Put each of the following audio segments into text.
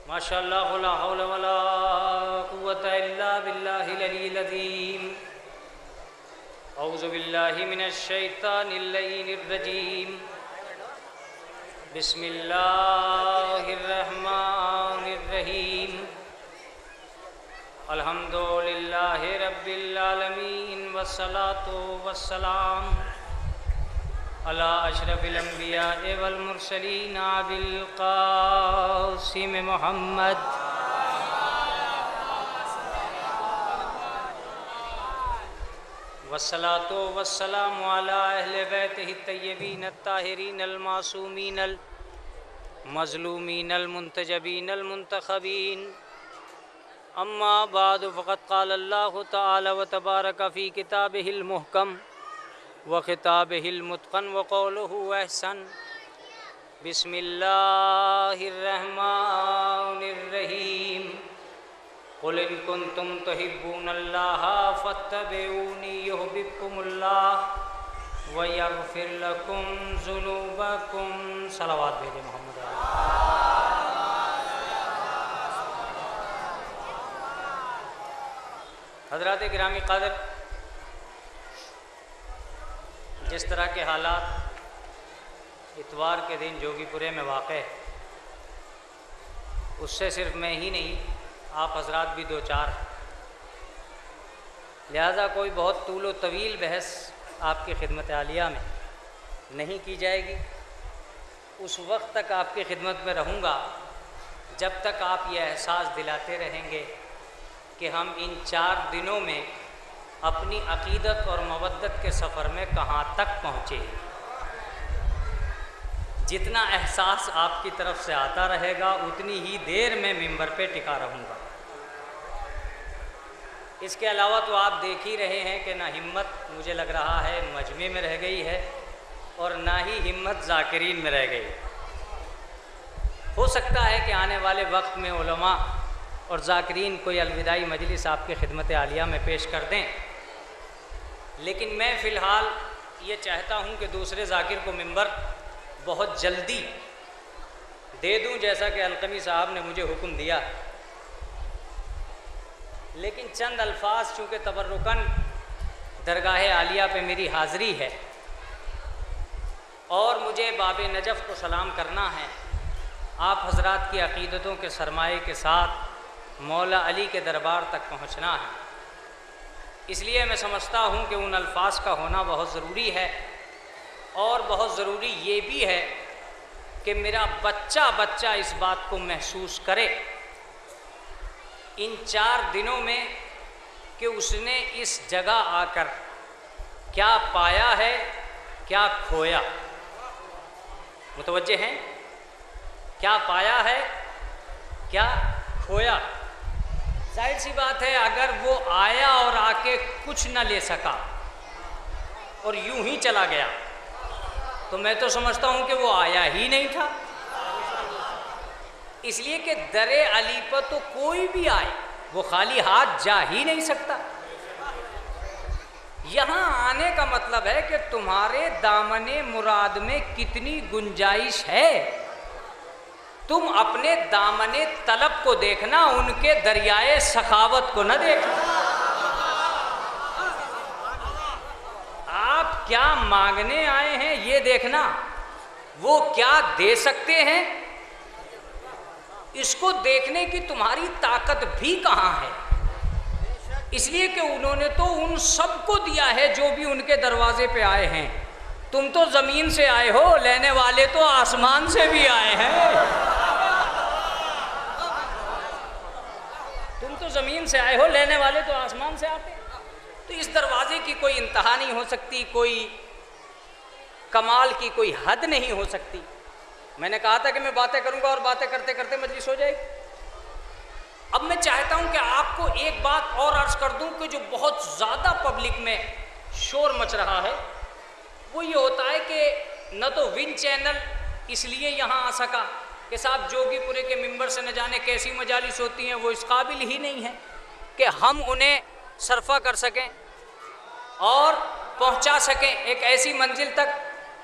माशाअल्लाह ला हौला वला कुव्वता इल्ला बिल्लाहिल अलिय्यिल अज़ीम। औज़ु बिल्लाहि मिनश शैतानिर लईनिर रजीम। बिस्मिल्लाहिर रहमानिर रहीम। अल्हम्दुलिल्लाहि रब्बिल आलमीन वस्सलातु वस्सलाम अला अशरफिल अंबिया वल मुरसलीन अबिल क़ासिम मुहम्मद वस्सलातु वस्सलामु अला अहले बैतिहि तय्यबीन अत्ताहिरीन अल मासूमीन अल मज़लूमीन अल मुंतजबीन अल मुंतखबीन। अम्मा बाद फ़क़द क़ाल अल्लाहु तआला व तबारक फ़ी किताबिहिल मुहकम व खिताबिहिल मुत्क़न व क़ौलुहु अहसन। बिस्मिल्लाहिर रहमानिर रहीम। क़ुल इन कुन्तुम तुहिब्बूनल्लाह फ़त्तबिऊनी युहब्बिकुमुल्लाह व यग़फ़िर लकुम ज़ुनूबकुम। सलावत भेजे मोहम्मद। हज़रात गिरामी क़द्र, जिस तरह के हालात इतवार के दिन जोगीपुरे में वाक़ है, उससे सिर्फ मैं ही नहीं, आप हजरात भी दो चार, लिहाजा कोई बहुत तूल व तवील बहस आपकी खिदमत आलिया में नहीं की जाएगी। उस वक्त तक आपकी खिदमत में रहूँगा जब तक आप ये एहसास दिलाते रहेंगे कि हम इन 4 दिनों में अपनी अक़ीदत और मवद्दत के सफ़र में कहाँ तक पहुँचे। जितना एहसास आपकी तरफ से आता रहेगा उतनी ही देर में मिंबर पे टिका रहूँगा। इसके अलावा तो आप देख ही रहे हैं कि ना हिम्मत मुझे लग रहा है मजमे में रह गई है और ना ही हिम्मत ज़ाकिरीन में रह गई। हो सकता है कि आने वाले वक्त में उलमा और ज़ाकिरीन कोई अलविदाई मजलिस आपके खिदमत आलिया में पेश कर दें, लेकिन मैं फ़िलहाल ये चाहता हूँ कि दूसरे ज़ाकिर को मिंबर बहुत जल्दी दे दूँ, जैसा कि अलक़मी साहब ने मुझे हुक्म दिया। लेकिन चंद अल्फाज चूँकि तबर्रुकन दरगाह आलिया पे मेरी हाज़िरी है और मुझे बाब नजफ़ को सलाम करना है, आप हज़रात की अक़ीदतों के सरमाए के साथ मौला अली के दरबार तक पहुँचना है। इसलिए मैं समझता हूँ कि उन अल्फाज का होना बहुत ज़रूरी है और बहुत ज़रूरी ये भी है कि मेरा बच्चा बच्चा इस बात को महसूस करे इन 4 दिनों में कि उसने इस जगह आकर क्या पाया है, क्या खोया। मुतवज्जे हैं? क्या पाया है, क्या खोया। जाहिर सी बात है, अगर वो आया और आके कुछ न ले सका और यूं ही चला गया तो मैं तो समझता हूं कि वो आया ही नहीं था। इसलिए कि दरे अली पर तो कोई भी आए वो खाली हाथ जा ही नहीं सकता। यहाँ आने का मतलब है कि तुम्हारे दामने मुराद में कितनी गुंजाइश है। तुम अपने दामने तलब को देखना, उनके दरियाए सखावत को न देखना। आप क्या मांगने आए हैं ये देखना, वो क्या दे सकते हैं इसको देखने की तुम्हारी ताकत भी कहाँ है। इसलिए कि उन्होंने तो उन सबको दिया है जो भी उनके दरवाजे पे आए हैं। तुम तो ज़मीन से आए हो, लेने वाले तो आसमान से भी आए हैं। तुम तो ज़मीन से आए हो, लेने वाले तो आसमान से आते हैं। तो इस दरवाजे की कोई इंतहा नहीं हो सकती, कोई कमाल की कोई हद नहीं हो सकती। मैंने कहा था कि मैं बातें करूंगा और बातें करते करते मजलिस हो जाएगी। अब मैं चाहता हूं कि आपको एक बात और अर्ज कर दूं कि जो बहुत ज़्यादा पब्लिक में शोर मच रहा है वो ये होता है कि न तो विन चैनल इसलिए यहाँ आ सका कि साहब जोगीपुरे के मिंबर से न जाने कैसी मजालिस होती हैं, वो इस काबिल ही नहीं है कि हम उन्हें सरफा कर सकें और पहुँचा सकें एक ऐसी मंजिल तक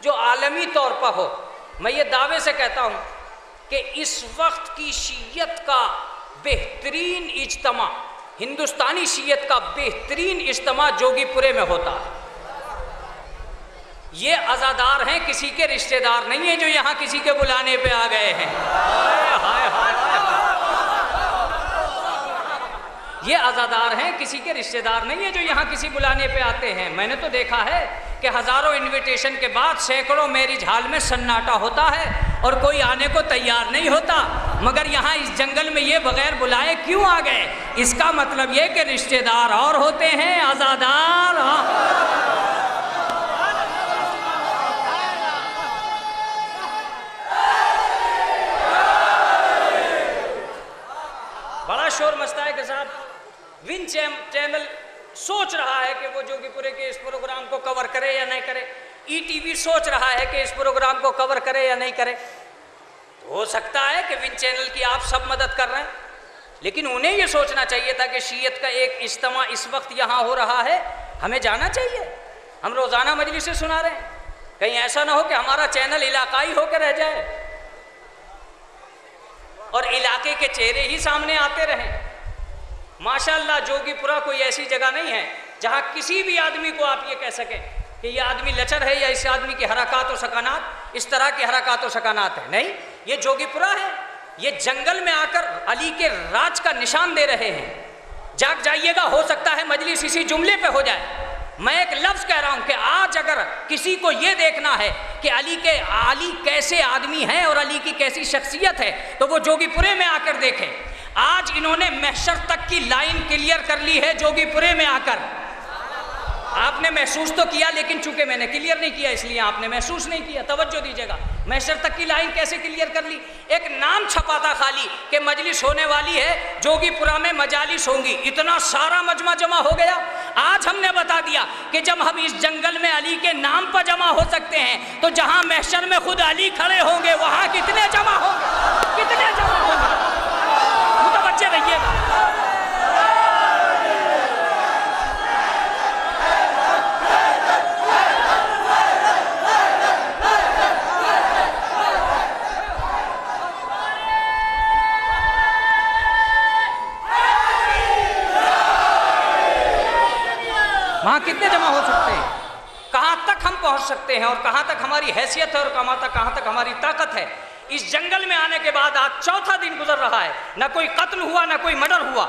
जो आलमी तौर पर हो। मैं ये दावे से कहता हूँ कि इस वक्त की शीयत का बेहतरीन इज्तिमा, हिंदुस्तानी शीयत का बेहतरीन इज्तिमा जोगीपुरे में होता है। ये अज़ादार हैं, किसी के रिश्तेदार नहीं है जो यहाँ किसी के बुलाने पे आ गए हैं। हाय हाय हाय, ये अज़ादार हैं, किसी के रिश्तेदार नहीं है जो यहाँ किसी बुलाने पे आते हैं। मैंने तो देखा है कि हज़ारों इनविटेशन के बाद सैकड़ों मैरिज हॉल में सन्नाटा होता है और कोई आने को तैयार नहीं होता, मगर यहाँ इस जंगल में ये बगैर बुलाए क्यों आ गए? इसका मतलब ये कि रिश्तेदार और होते हैं, अज़ादार। बड़ा शोर मचता है कि साहब विन चैनल सोच रहा है कि वो जोगीपुरे के इस प्रोग्राम को कवर करे या नहीं करे, ईटीवी सोच रहा है कि इस प्रोग्राम को कवर करे या नहीं करे। तो हो सकता है कि विन चैनल की आप सब मदद कर रहे हैं, लेकिन उन्हें ये सोचना चाहिए था कि शीयत का एक इज्तिमा इस वक्त यहाँ हो रहा है, हमें जाना चाहिए। हम रोज़ाना मजलिसें सुना रहे हैं, कहीं ऐसा ना हो कि हमारा चैनल इलाकाई होकर रह जाए और इलाके के चेहरे ही सामने आते रहें। माशाअल्लाह जोगीपुरा कोई ऐसी जगह नहीं है जहाँ किसी भी आदमी को आप ये कह सकें कि ये आदमी लचर है या इस आदमी की हरकत और सकानात इस तरह की हरकत और सकानात है। नहीं, ये जोगीपुरा है, ये जंगल में आकर अली के राज का निशान दे रहे हैं। जाग जाइएगा, हो सकता है मजलिस इसी जुमले पे हो जाए। मैं एक लफ्ज़ कह रहा हूँ कि आज अगर किसी को ये देखना है कि अली कैसे आदमी हैं और अली की कैसी शख्सियत है, तो वो जोगीपुरे में आकर देखें। आज इन्होंने महशर तक की लाइन क्लियर कर ली है जोगीपुरे में आकर। आपने महसूस तो किया, लेकिन चूंकि मैंने क्लियर नहीं किया इसलिए आपने महसूस नहीं किया। तवज्जो दीजिएगा, महशर तक की लाइन कैसे क्लियर कर ली? एक नाम छपा था खाली कि मजलिस होने वाली है, जोगीपुरा में मजालिस होंगी, इतना सारा मजमा जमा हो गया। आज हमने बता दिया कि जब हम इस जंगल में अली के नाम पर जमा हो सकते हैं, तो जहां महशर में खुद अली खड़े होंगे वहां कितने जमा होंगे, कितने जमा होंगे? मुतवज्जे रहिएगा। वहां कितने जमा हो सकते हैं? कहां तक हम पहुंच सकते हैं और कहां तक हमारी हैसियत है और कहां तक हमारी ताकत है? इस जंगल में आने के बाद आज चौथा दिन गुजर रहा है, ना कोई कत्ल हुआ ना कोई मर्डर हुआ।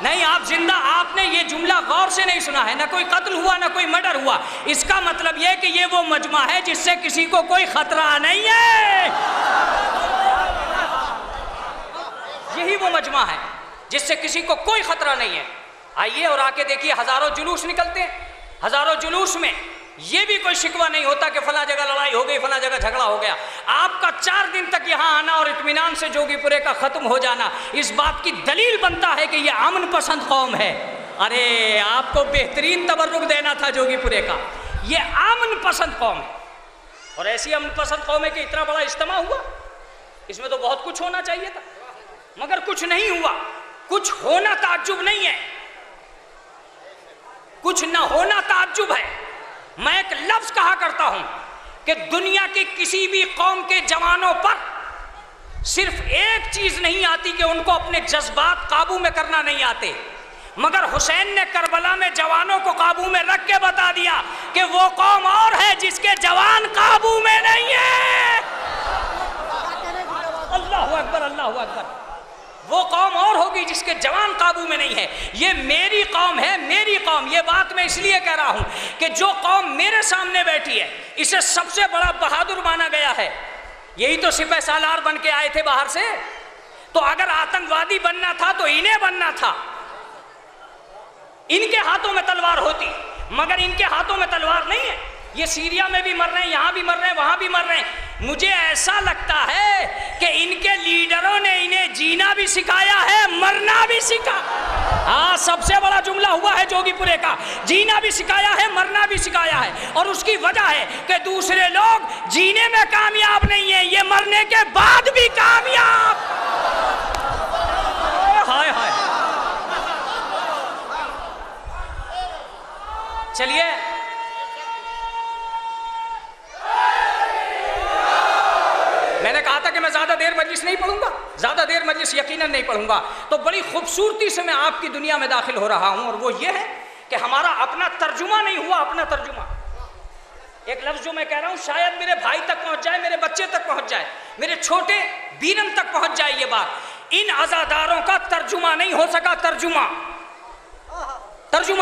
नहीं, आप जिंदा, आपने ये जुमला गौर से नहीं सुना है, ना कोई कत्ल हुआ ना कोई मर्डर हुआ। इसका मतलब यह कि ये वो मजमा है जिससे किसी को कोई खतरा नहीं है। यही वो मजमा है जिससे किसी को कोई खतरा नहीं है। आइए और आके देखिए, हजारों जुलूस निकलते हैं, हजारों जुलूस में ये भी कोई शिकवा नहीं होता कि फला जगह लड़ाई हो गई, फला जगह झगड़ा हो गया। आपका 4 दिन तक यहाँ आना और इत्मीनान से जोगीपुरे का ख़त्म हो जाना इस बात की दलील बनता है कि ये अमन पसंद कौम है। अरे आपको बेहतरीन तबर्रुक देना था जोगीपुरे का, ये अमन पसंद कौम है। और ऐसी अमन पसंद कौम है कि इतना बड़ा इज्तिमा हुआ, इसमें तो बहुत कुछ होना चाहिए था, मगर कुछ नहीं हुआ। कुछ होना ताज्जुब नहीं है, कुछ न होना ताज्जुब है। मैं एक लफ्ज कहा करता हूं कि दुनिया की किसी भी कौम के जवानों पर सिर्फ एक चीज नहीं आती कि उनको अपने जज्बात काबू में करना नहीं आते, मगर हुसैन ने करबला में जवानों को काबू में रख के बता दिया कि वो कौम और है जिसके जवान काबू में नहीं है। अल्लाहु अकबर, अल्लाहु अकबर। वो कौम और होगी जिसके जवान काबू में नहीं है। ये मेरी कौम है, मेरी कौम। ये बात मैं इसलिए कह रहा हूं कि जो कौम मेरे सामने बैठी है इसे सबसे बड़ा बहादुर माना गया है। यही तो सिपह सालार बन के आए थे बाहर से। तो अगर आतंकवादी बनना था तो इन्हें बनना था, इनके हाथों में तलवार होती, मगर इनके हाथों में तलवार नहीं है। ये सीरिया में भी मर रहे हैं, यहाँ भी मर रहे हैं, वहाँ भी मर रहे हैं। मुझे ऐसा लगता है कि इनके लीडरों ने इन्हें जीना भी सिखाया है, मरना भी सिखा। हाँ, सबसे बड़ा जुमला हुआ है जोगीपुरे का, जीना भी सिखाया है, मरना भी सिखाया है। और उसकी वजह है कि दूसरे लोग जीने में कामयाब नहीं है, ये मरने के बाद भी कामयाब। हाय हाय। चलिए, मैंने कहा था कि मैं मजलिस नहीं पढ़ूंगा, ज़्यादा देर मजलिस यकीनन नहीं पढ़ूंगा। तो बड़ी खूबसूरती से मैं आपकी दुनिया में दाखिल हो रहा हूँ, और वो ये है कि हमारा अपना तर्जुमा नहीं हुआ। अपना तर्जुमा, एक लफ्ज़ जो मैं कह रहा हूँ शायद मेरे भाई तक पहुँच जाए, मेरे बच्चे तक पहुँच जाए, मेरे छोटे बीरम तक पहुँच जाए ये बात। इन अज़ादारों का तर्जुमा नहीं हो सका, तर्जुमा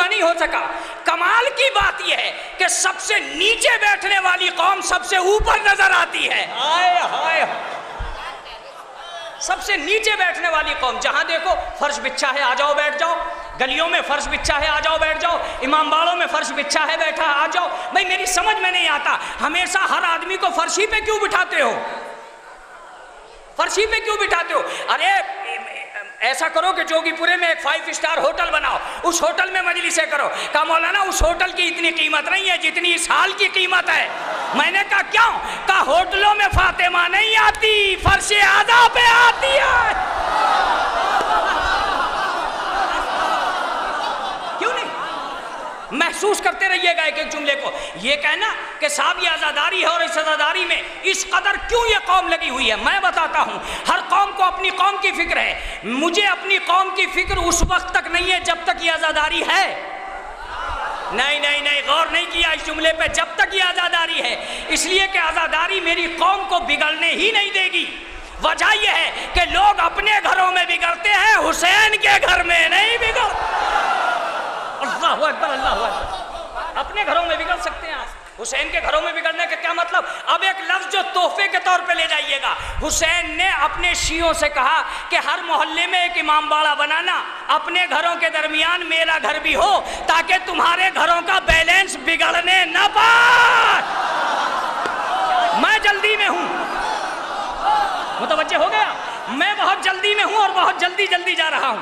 नहीं हो सका। कमाल की बात यह है कि सबसे नीचे बैठने वाली कौम सबसे ऊपर नजर आती है। हाय हाय, सबसे नीचे बैठने वाली कौम, जहां देखो फर्श बिछा है, आ जाओ बैठ जाओ, गलियों में फर्श बिछा है, आ जाओ बैठ जाओ, इमामबाड़ों में फर्श बिछा है, बैठा आ जाओ। भाई मेरी समझ में नहीं आता, हमेशा हर आदमी को फर्श ही पे क्यों बिठाते हो, फर्श ही पे क्यों बिठाते हो? अरे ऐसा करो कि जोगीपुरे में एक 5 स्टार होटल बनाओ, उस होटल में मजलिसें करो। कहा मौलाना उस होटल की इतनी कीमत नहीं है जितनी इस हाल की कीमत है। मैंने कहा क्यों? कहा होटलों में फातिमा नहीं आती, फर्शे आज़ा पे आती है। क्यों नहीं? महसूस करते रहिएगा एक एक जुमले को। ये कहना कि साहब ये आज़ादारी है और इस आज़ादारी में इस कदर क्यों ये कौम लगी हुई है, मैं बताता हूँ। हर कौम को अपनी कौम की फिक्र है, मुझे अपनी कौम की फिक्र उस वक्त तक नहीं है जब तक ये आज़ादारी है। नहीं नहीं नहीं, गौर नहीं किया इस जुमले पे, जब तक ये आज़ादारी है। इसलिए कि आज़ादारी मेरी कौम को बिगड़ने ही नहीं देगी। वजह यह है कि लोग अपने घरों में बिगड़ते हैं, हुसैन के घर में नहीं बिगड़। अल्लाहु अकबर, अल्लाहु अकबर। अपने घरों में बिगड़ सकते हैं, हुसैन के घरों में बिगड़ने का क्या मतलब? अब एक लफ्ज जो तोहफे के तौर पे ले जाइएगा, हुसैन ने अपने शियों से कहा कि हर मोहल्ले में एक इमामबाड़ा बनाना, अपने घरों के दरमियान मेरा घर भी हो, ताकि तुम्हारे घरों का बैलेंस बिगड़ने न पाए। मैं जल्दी में हूं, मुतवज्जे हो गया? मैं बहुत जल्दी में हूं और बहुत जल्दी जल्दी जा रहा हूं।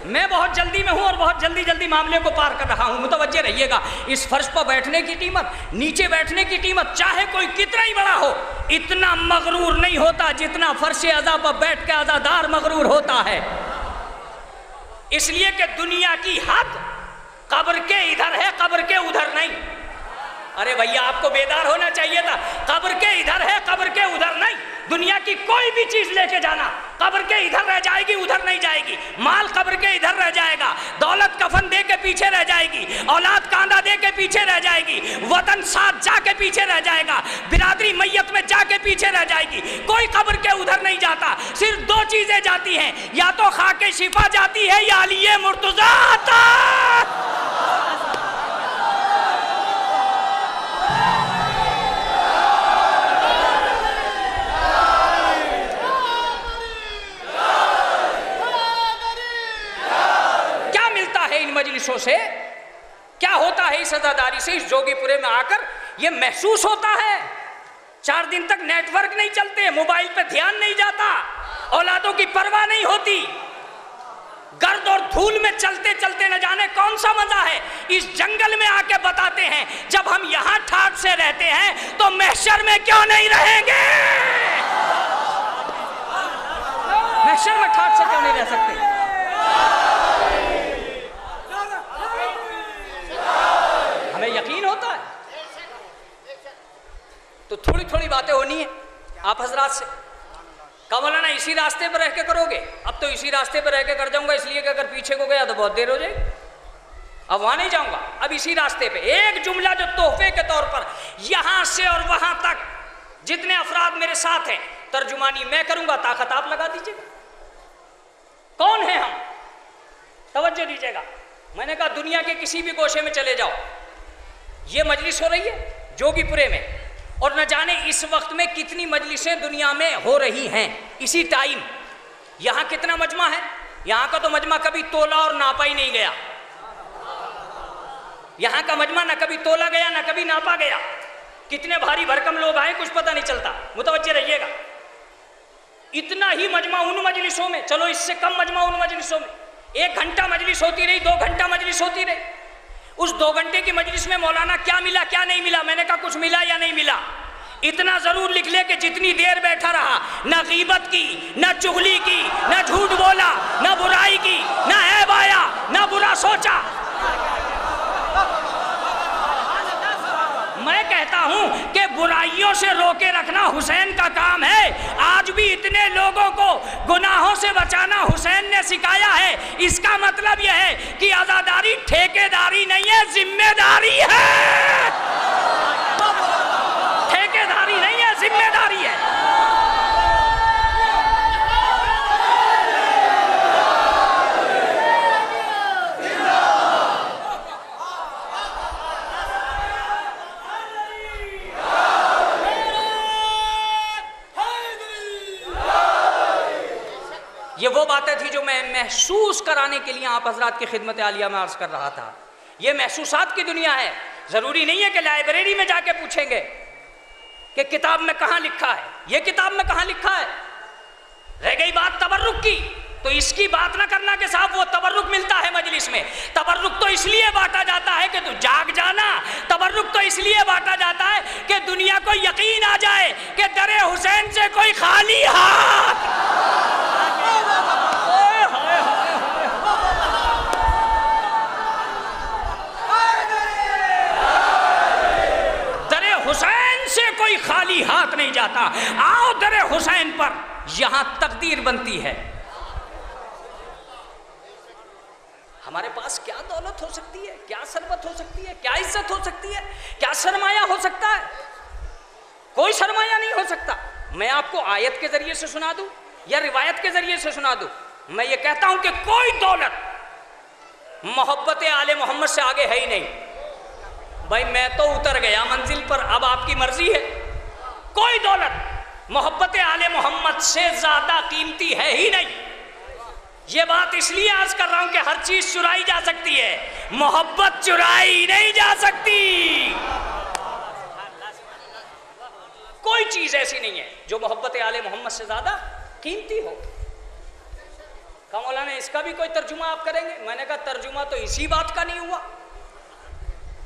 मैं बहुत जल्दी में हूं और बहुत जल्दी जल्दी मामले को पार कर रहा हूं। मुतवज्जे रहिएगा, इस फर्श पर बैठने की कीमत, नीचे बैठने की कीमत, चाहे कोई कितना ही बड़ा हो, इतना मगरूर नहीं होता जितना फर्श अज़ा पर बैठ के अज़ादार मगरूर होता है। इसलिए कि दुनिया की हद कब्र के इधर है, कब्र के उधर नहीं। अरे भैया आपको बेदार होना चाहिए था, कब्र के इधर है, कब्र के उधर नहीं। दुनिया की कोई भी चीज लेके जाना, कब्र के इधर रह जाएगी, उधर नहीं जाएगी। माल कब्र के इधर रह जाएगा, दौलत कफन दे के पीछे रह जाएगी, औलाद कांदा दे के पीछे रह जाएगी, वतन साथ जाके पीछे रह जाएगा, बिरादरी मैयत में जाके पीछे रह जाएगी। कोई कब्र के उधर नहीं जाता। सिर्फ दो चीजें जाती हैं, या तो खाके शिफा जाती है या अली मुर्तजा आता। मजलिसों से क्या होता है, इस अज़ादारी से, इस जोगीपुरे में आकर यह महसूस होता है। 4 दिन तक नेटवर्क नहीं चलते, मोबाइल पे ध्यान नहीं जाता, औलादों की परवाह नहीं होती, गर्द और धूल में चलते चलते न जाने कौन सा मजा है। इस जंगल में आके बताते हैं, जब हम यहां ठाठ से रहते हैं तो महशर में क्यों नहीं रहेंगे? महशर में ठाठ से क्यों नहीं रह सकते? यकीन होता है तो थोड़ी थोड़ी बातें होनी है आप हजरात से। कहा मौलाना इसी रास्ते पर रह के करोगे? अब तो इसी रास्ते पर रह के कर जाऊंगा, इसलिए कि अगर पीछे को गया तो बहुत देर हो जाएगी, अब वहां नहीं जाऊंगा, अब इसी रास्ते पे। एक जुमला जो तोहफे के तौर पर यहां से और वहां तक जितने अफराद मेरे साथ हैं, तर्जुमानी मैं करूंगा, ताकत आप लगा दीजिएगा। कौन है हम? तवज्जो दीजिएगा। मैंने कहा दुनिया के किसी भी गोशे में चले जाओ, ये मजलिस हो रही है जोगीपुरे में, और न जाने इस वक्त में कितनी मजलिसें दुनिया में हो रही हैं इसी टाइम। यहाँ कितना मजमा है, यहाँ का तो मजमा कभी तोला और नापा ही नहीं गया। यहाँ का मजमा न कभी तोला गया न कभी नापा गया। कितने भारी भरकम लोग आए कुछ पता नहीं चलता। मुतवज्जे रहिएगा, इतना ही मजमा उन मजलिसों में, चलो इससे कम मजमा उन मजलिसों में। 1 घंटा मजलिस होती रही, 2 घंटा मजलिस होती रही। उस 2 घंटे की मजलिस में मौलाना क्या मिला क्या नहीं मिला? मैंने कहा कुछ मिला या नहीं मिला, इतना जरूर लिख ले कि जितनी देर बैठा रहा, न गीबत की, न चुगली की, न झूठ बोला, न बुराई की, न ऐब आया, न बुरा सोचा। मैं कहता हूं कि बुराइयों से रोके रखना हुसैन का काम है। आज भी इतने लोगों को गुनाहों से बचाना हुसैन ने सिखाया है। इसका मतलब यह है कि आजादारी ठेकेदारी नहीं है, जिम्मेदारी है। ठेकेदारी नहीं है, जिम्मेदारी है। ये वो बातें थी जो मैं महसूस कराने के लिए आप हजरात की खिदमत आलिया में अर्ज कर रहा था। ये महसूसात की दुनिया है। जरूरी नहीं है कि लाइब्रेरी में जाके पूछेंगे कि किताब में कहाँ लिखा है, ये किताब में कहाँ लिखा है। रह गई बात तबर्रुक की, तो इसकी बात ना करना कि साहब वो तबर्रुक मिलता है मजलिस में। तबर्रुक तो इसलिए बांटा जाता है कि तू जाग जाना। तबर्रुक तो इसलिए बांटा जाता है कि दुनिया को यकीन आ जाए कि दरे हुसैन से कोई खाली हाथ। दरे हुसैन से कोई खाली हाथ नहीं जाता। आओ दरे हुसैन पर, यहां तकदीर बनती है। हमारे पास क्या दौलत हो सकती है, क्या सरबत हो सकती है, क्या इज्जत हो सकती है, क्या सरमाया हो सकता है? कोई सरमाया नहीं हो सकता। मैं आपको आयत के जरिए से सुना दूं या रिवायत के जरिए से सुना दूं, मैं ये कहता हूं कि कोई दौलत मोहब्बत आले मोहम्मद से आगे है ही नहीं। भाई मैं तो उतर गया मंजिल पर, अब आपकी मर्जी है। कोई दौलत मोहब्बत आले मोहम्मद से ज्यादा कीमती है ही नहीं। ये बात इसलिए अर्ज कर रहा हूं कि हर चीज चुराई जा सकती है, मोहब्बत चुराई नहीं जा सकती। कोई चीज ऐसी नहीं है जो मोहब्बत आले मोहम्मद से ज्यादा कीमती हो। कहा मौलाना इसका भी कोई तर्जुमा आप करेंगे? मैंने कहा तर्जुमा तो इसी बात का नहीं हुआ,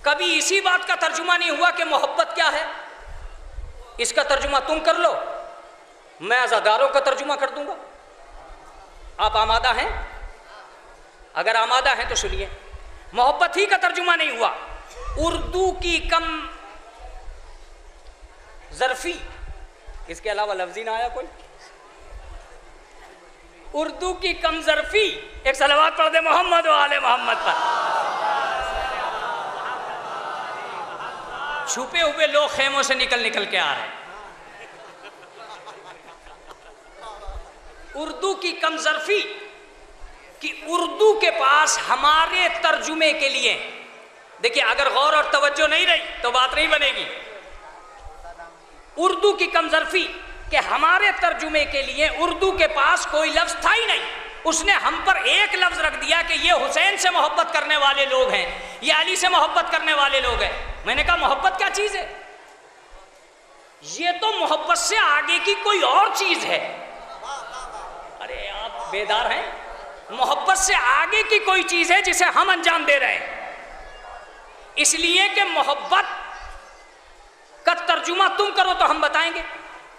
कभी इसी बात का तर्जुमा नहीं हुआ कि मोहब्बत क्या है। इसका तर्जुमा तुम कर लो, मैं अज़ादारों का तर्जुमा कर दूंगा। आप आमादा हैं? अगर आमादा हैं तो सुनिए। मोहब्बत ही का तर्जुमा नहीं हुआ। उर्दू की कम ज़र्फी, इसके अलावा लफ्ज़ ही ना आया कोई। उर्दू की कम ज़र्फी, एक सलावत पढ़ दे मोहम्मद व आले मोहम्मद पर। छुपे हुए लोग खेमों से निकल निकल के आ रहे हैं। उर्दू की कमजरफी कि उर्दू के पास हमारे तर्जुमे के लिए, देखिए अगर गौर और तवज्जो नहीं रही तो बात नहीं बनेगी। उर्दू की कमजरफी कि हमारे तर्जुमे के लिए उर्दू के पास कोई लफ्ज था ही नहीं। उसने हम पर एक लफ्ज रख दिया कि ये हुसैन से मोहब्बत करने वाले लोग हैं, ये अली से मोहब्बत करने वाले लोग हैं। मैंने कहा मोहब्बत क्या चीज है? ये तो मोहब्बत से आगे की कोई और चीज है। अरे आप बेदार हैं? मोहब्बत से आगे की कोई चीज है जिसे हम अंजाम दे रहे हैं। इसलिए कि मोहब्बत का तर्जुमा तुम करो तो हम बताएंगे।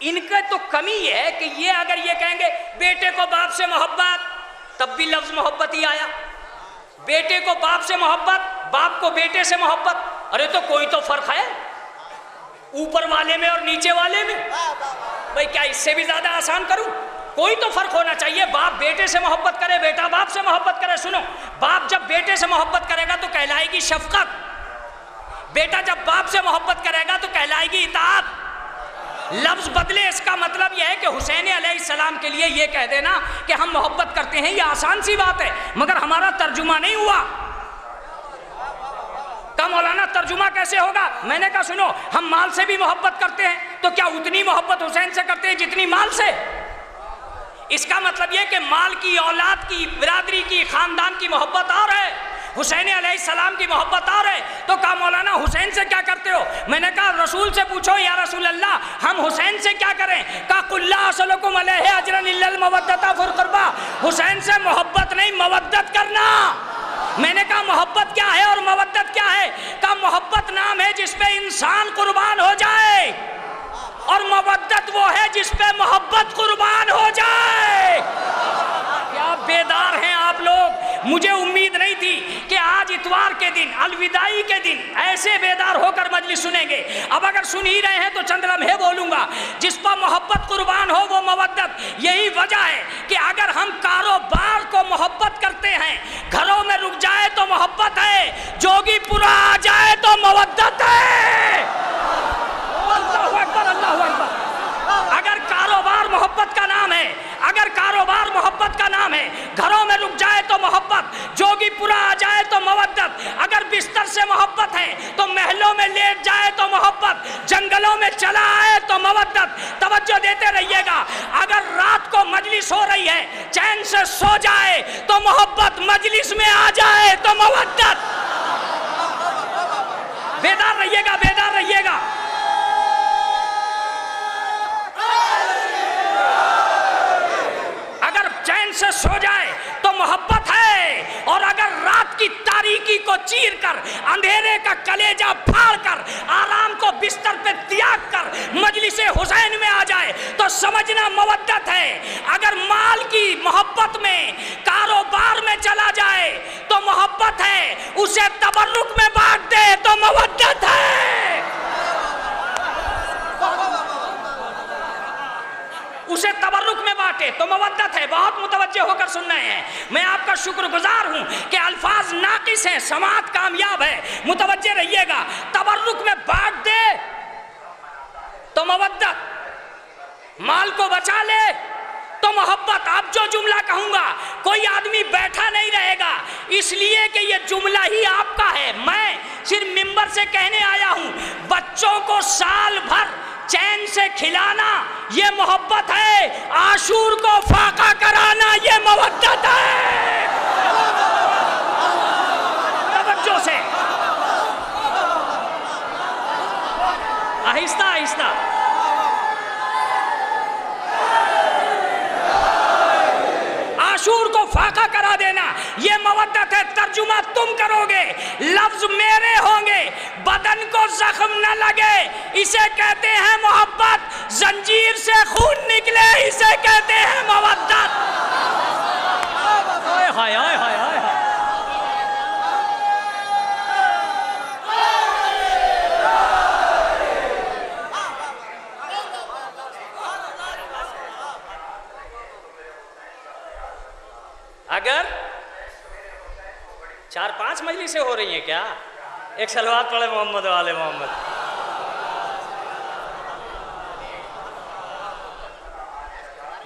इनका तो कमी है कि ये अगर ये कहेंगे बेटे को बाप से मोहब्बत, तब भी लफ्ज मोहब्बत ही आया। बेटे को बाप से मोहब्बत, बाप को बेटे से मोहब्बत। अरे तो कोई तो फर्क है ऊपर वाले में और नीचे वाले में। भाई क्या इससे भी ज्यादा आसान करूं? कोई तो फर्क होना चाहिए। बाप बेटे से मोहब्बत करे, बेटा बाप से मोहब्बत करे। सुनो, बाप जब बेटे से मोहब्बत करेगा तो कहलाएगी शफकत, बेटा जब बाप से मोहब्बत करेगा तो कहलाएगी इताअत। लफ्ज बदले, इसका मतलब यह है कि हुसैन अलैहिस्सलाम के लिए यह कह देना कि हम मोहब्बत करते हैं, यह आसान सी बात है, मगर हमारा तर्जुमा नहीं हुआ। कहा मौलाना तर्जुमा कैसे होगा? मैंने कहा सुनो, हम माल से भी मोहब्बत करते हैं, तो क्या उतनी मोहब्बत हुसैन से करते हैं जितनी माल से? इसका मतलब यह कि माल की, औलाद की, बिरादरी की, खानदान की मोहब्बत और है, हुसैन अलैहिस्सलाम की मोहब्बत और है। तो कहा मौलाना हुसैन से क्या करते हो? मैंने कहा रसूल से पूछो या रसूल अल्लाह, हम हुसैन से क्या करें? कहा कुल्ला असलकुम अलैहि अजरन इल्लल मवद्दता फिल कुर्बा। हुसैन से मोहब्बत नहीं, मवद्दत करना। मैंने कहा मोहब्बत क्या है और मवद्दत क्या है? कहा मोहब्बत नाम है जिसपे इंसान कुर्बान हो जाए, और मवद्दत वो है जिसपे मोहब्बत कुर्बान हो जाए। क्या बेदार हैं आप लोग। मुझे उम्मीद नहीं थी कि आज इतवार के दिन, अलविदाई के दिन ऐसे बेदार होकर मजलिस सुनेंगे। अब अगर सुन ही रहे हैं तो चंद लम्हे बोलूंगा। जिस पर मोहब्बत कुर्बान हो वो मवद्दत। यही वजह है कि अगर हम कारोबार को मोहब्बत करते हैं, घरों में रुक जाए तो मोहब्बत है, जोगीपुरा आ जाए तो मवद्दत है। अल्लाहु अकबर, अल्लाहु अकबर। अगर कारोबार मोहब्बत का नाम है, अगर कारोबार मोहब्बत का नाम है, घरों में रुक जाए तो मोहब्बत, जोगीपुरा आ जाए तो मवद्दत। अगर बिस्तर से मोहब्बत है तो महलों में लेट जाए तो मोहब्बत, जंगलों में चला आए तो मवद्दत। तवज्जो देते रहिएगा। अगर रात को मजलिस हो रही है, चैन से सो जाए तो मोहब्बत, मजलिस में आ जाए तो मवद्दत। बेदार रहिएगा, बेदार रहिएगा। चैन से सो जाए तो मोहब्बत है, और अगर रात की तारीकी को चीर कर, अंधेरे का कलेजा फाड़ कर, आराम को बिस्तर पे त्याग कर मजलिस हुसैन में आ जाए तो समझना मवद्दत है। अगर माल की मोहब्बत में, कारोबार में चला जाए तो मोहब्बत है, उसे तबर्रुक में बांट दे तो मवद्दत है, उसे तबर्रुक में बांटे तो मवद्दत है। बहुत मुतवज्जे होकर सुन रहे हैं। मैं आपका शुक्रगुजार हूं कि अल्फाज नाकिस हैं, समात कामयाब है। मुतवज्जे रहिएगा। तबर्रुक में बांट दे तो मवद्दत, माल को बचा ले तो मोहब्बत। अब जो जुमला कहूंगा कोई आदमी बैठा नहीं रहेगा, इसलिए कि ये जुमला ही आपका है। मैं सिर्फ मिंबर से कहने आया हूं, बच्चों को साल भर चैन से खिलाना ये मोहब्बत है, आशूर को फाका कराना ये मवद्दत है। तवज्जो से, आहिस्ता आहिस्ता। आशूर को फाका करा देना ये मवद्दत है। तर्जुमा तुम करोगे, लफ्ज मेरे होंगे, बदन को जख्म न लगे इसे कहते हैं मोहब्बत, जंजीर से खून निकले इसे कहते हैं मवद्दत। हाय हाय हाय हाय हाय। अगर 4-5 मजलिसें हो रही हैं क्या? एक सलवात पढ़े मोहम्मद वाले मोहम्मद।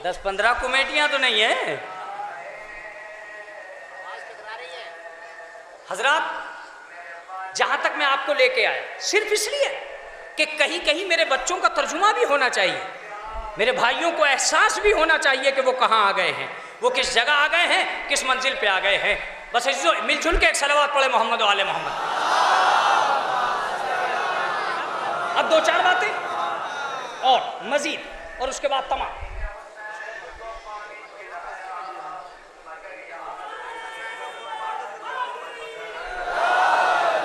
दस 15 कमेटियां तो नहीं है हजरात। जहां तक मैं आपको लेके आया सिर्फ इसलिए कि कहीं कहीं मेरे बच्चों का तर्जुमा भी होना चाहिए, मेरे भाइयों को एहसास भी होना चाहिए कि वो कहाँ आ गए हैं, वो किस जगह आ गए हैं, किस मंजिल पे आ गए हैं। बस मिलजुल के एक सलावत पढ़े मोहम्मद वाले मोहम्मद। अब 2-4 बातें और मजीद, और उसके बाद तमाम।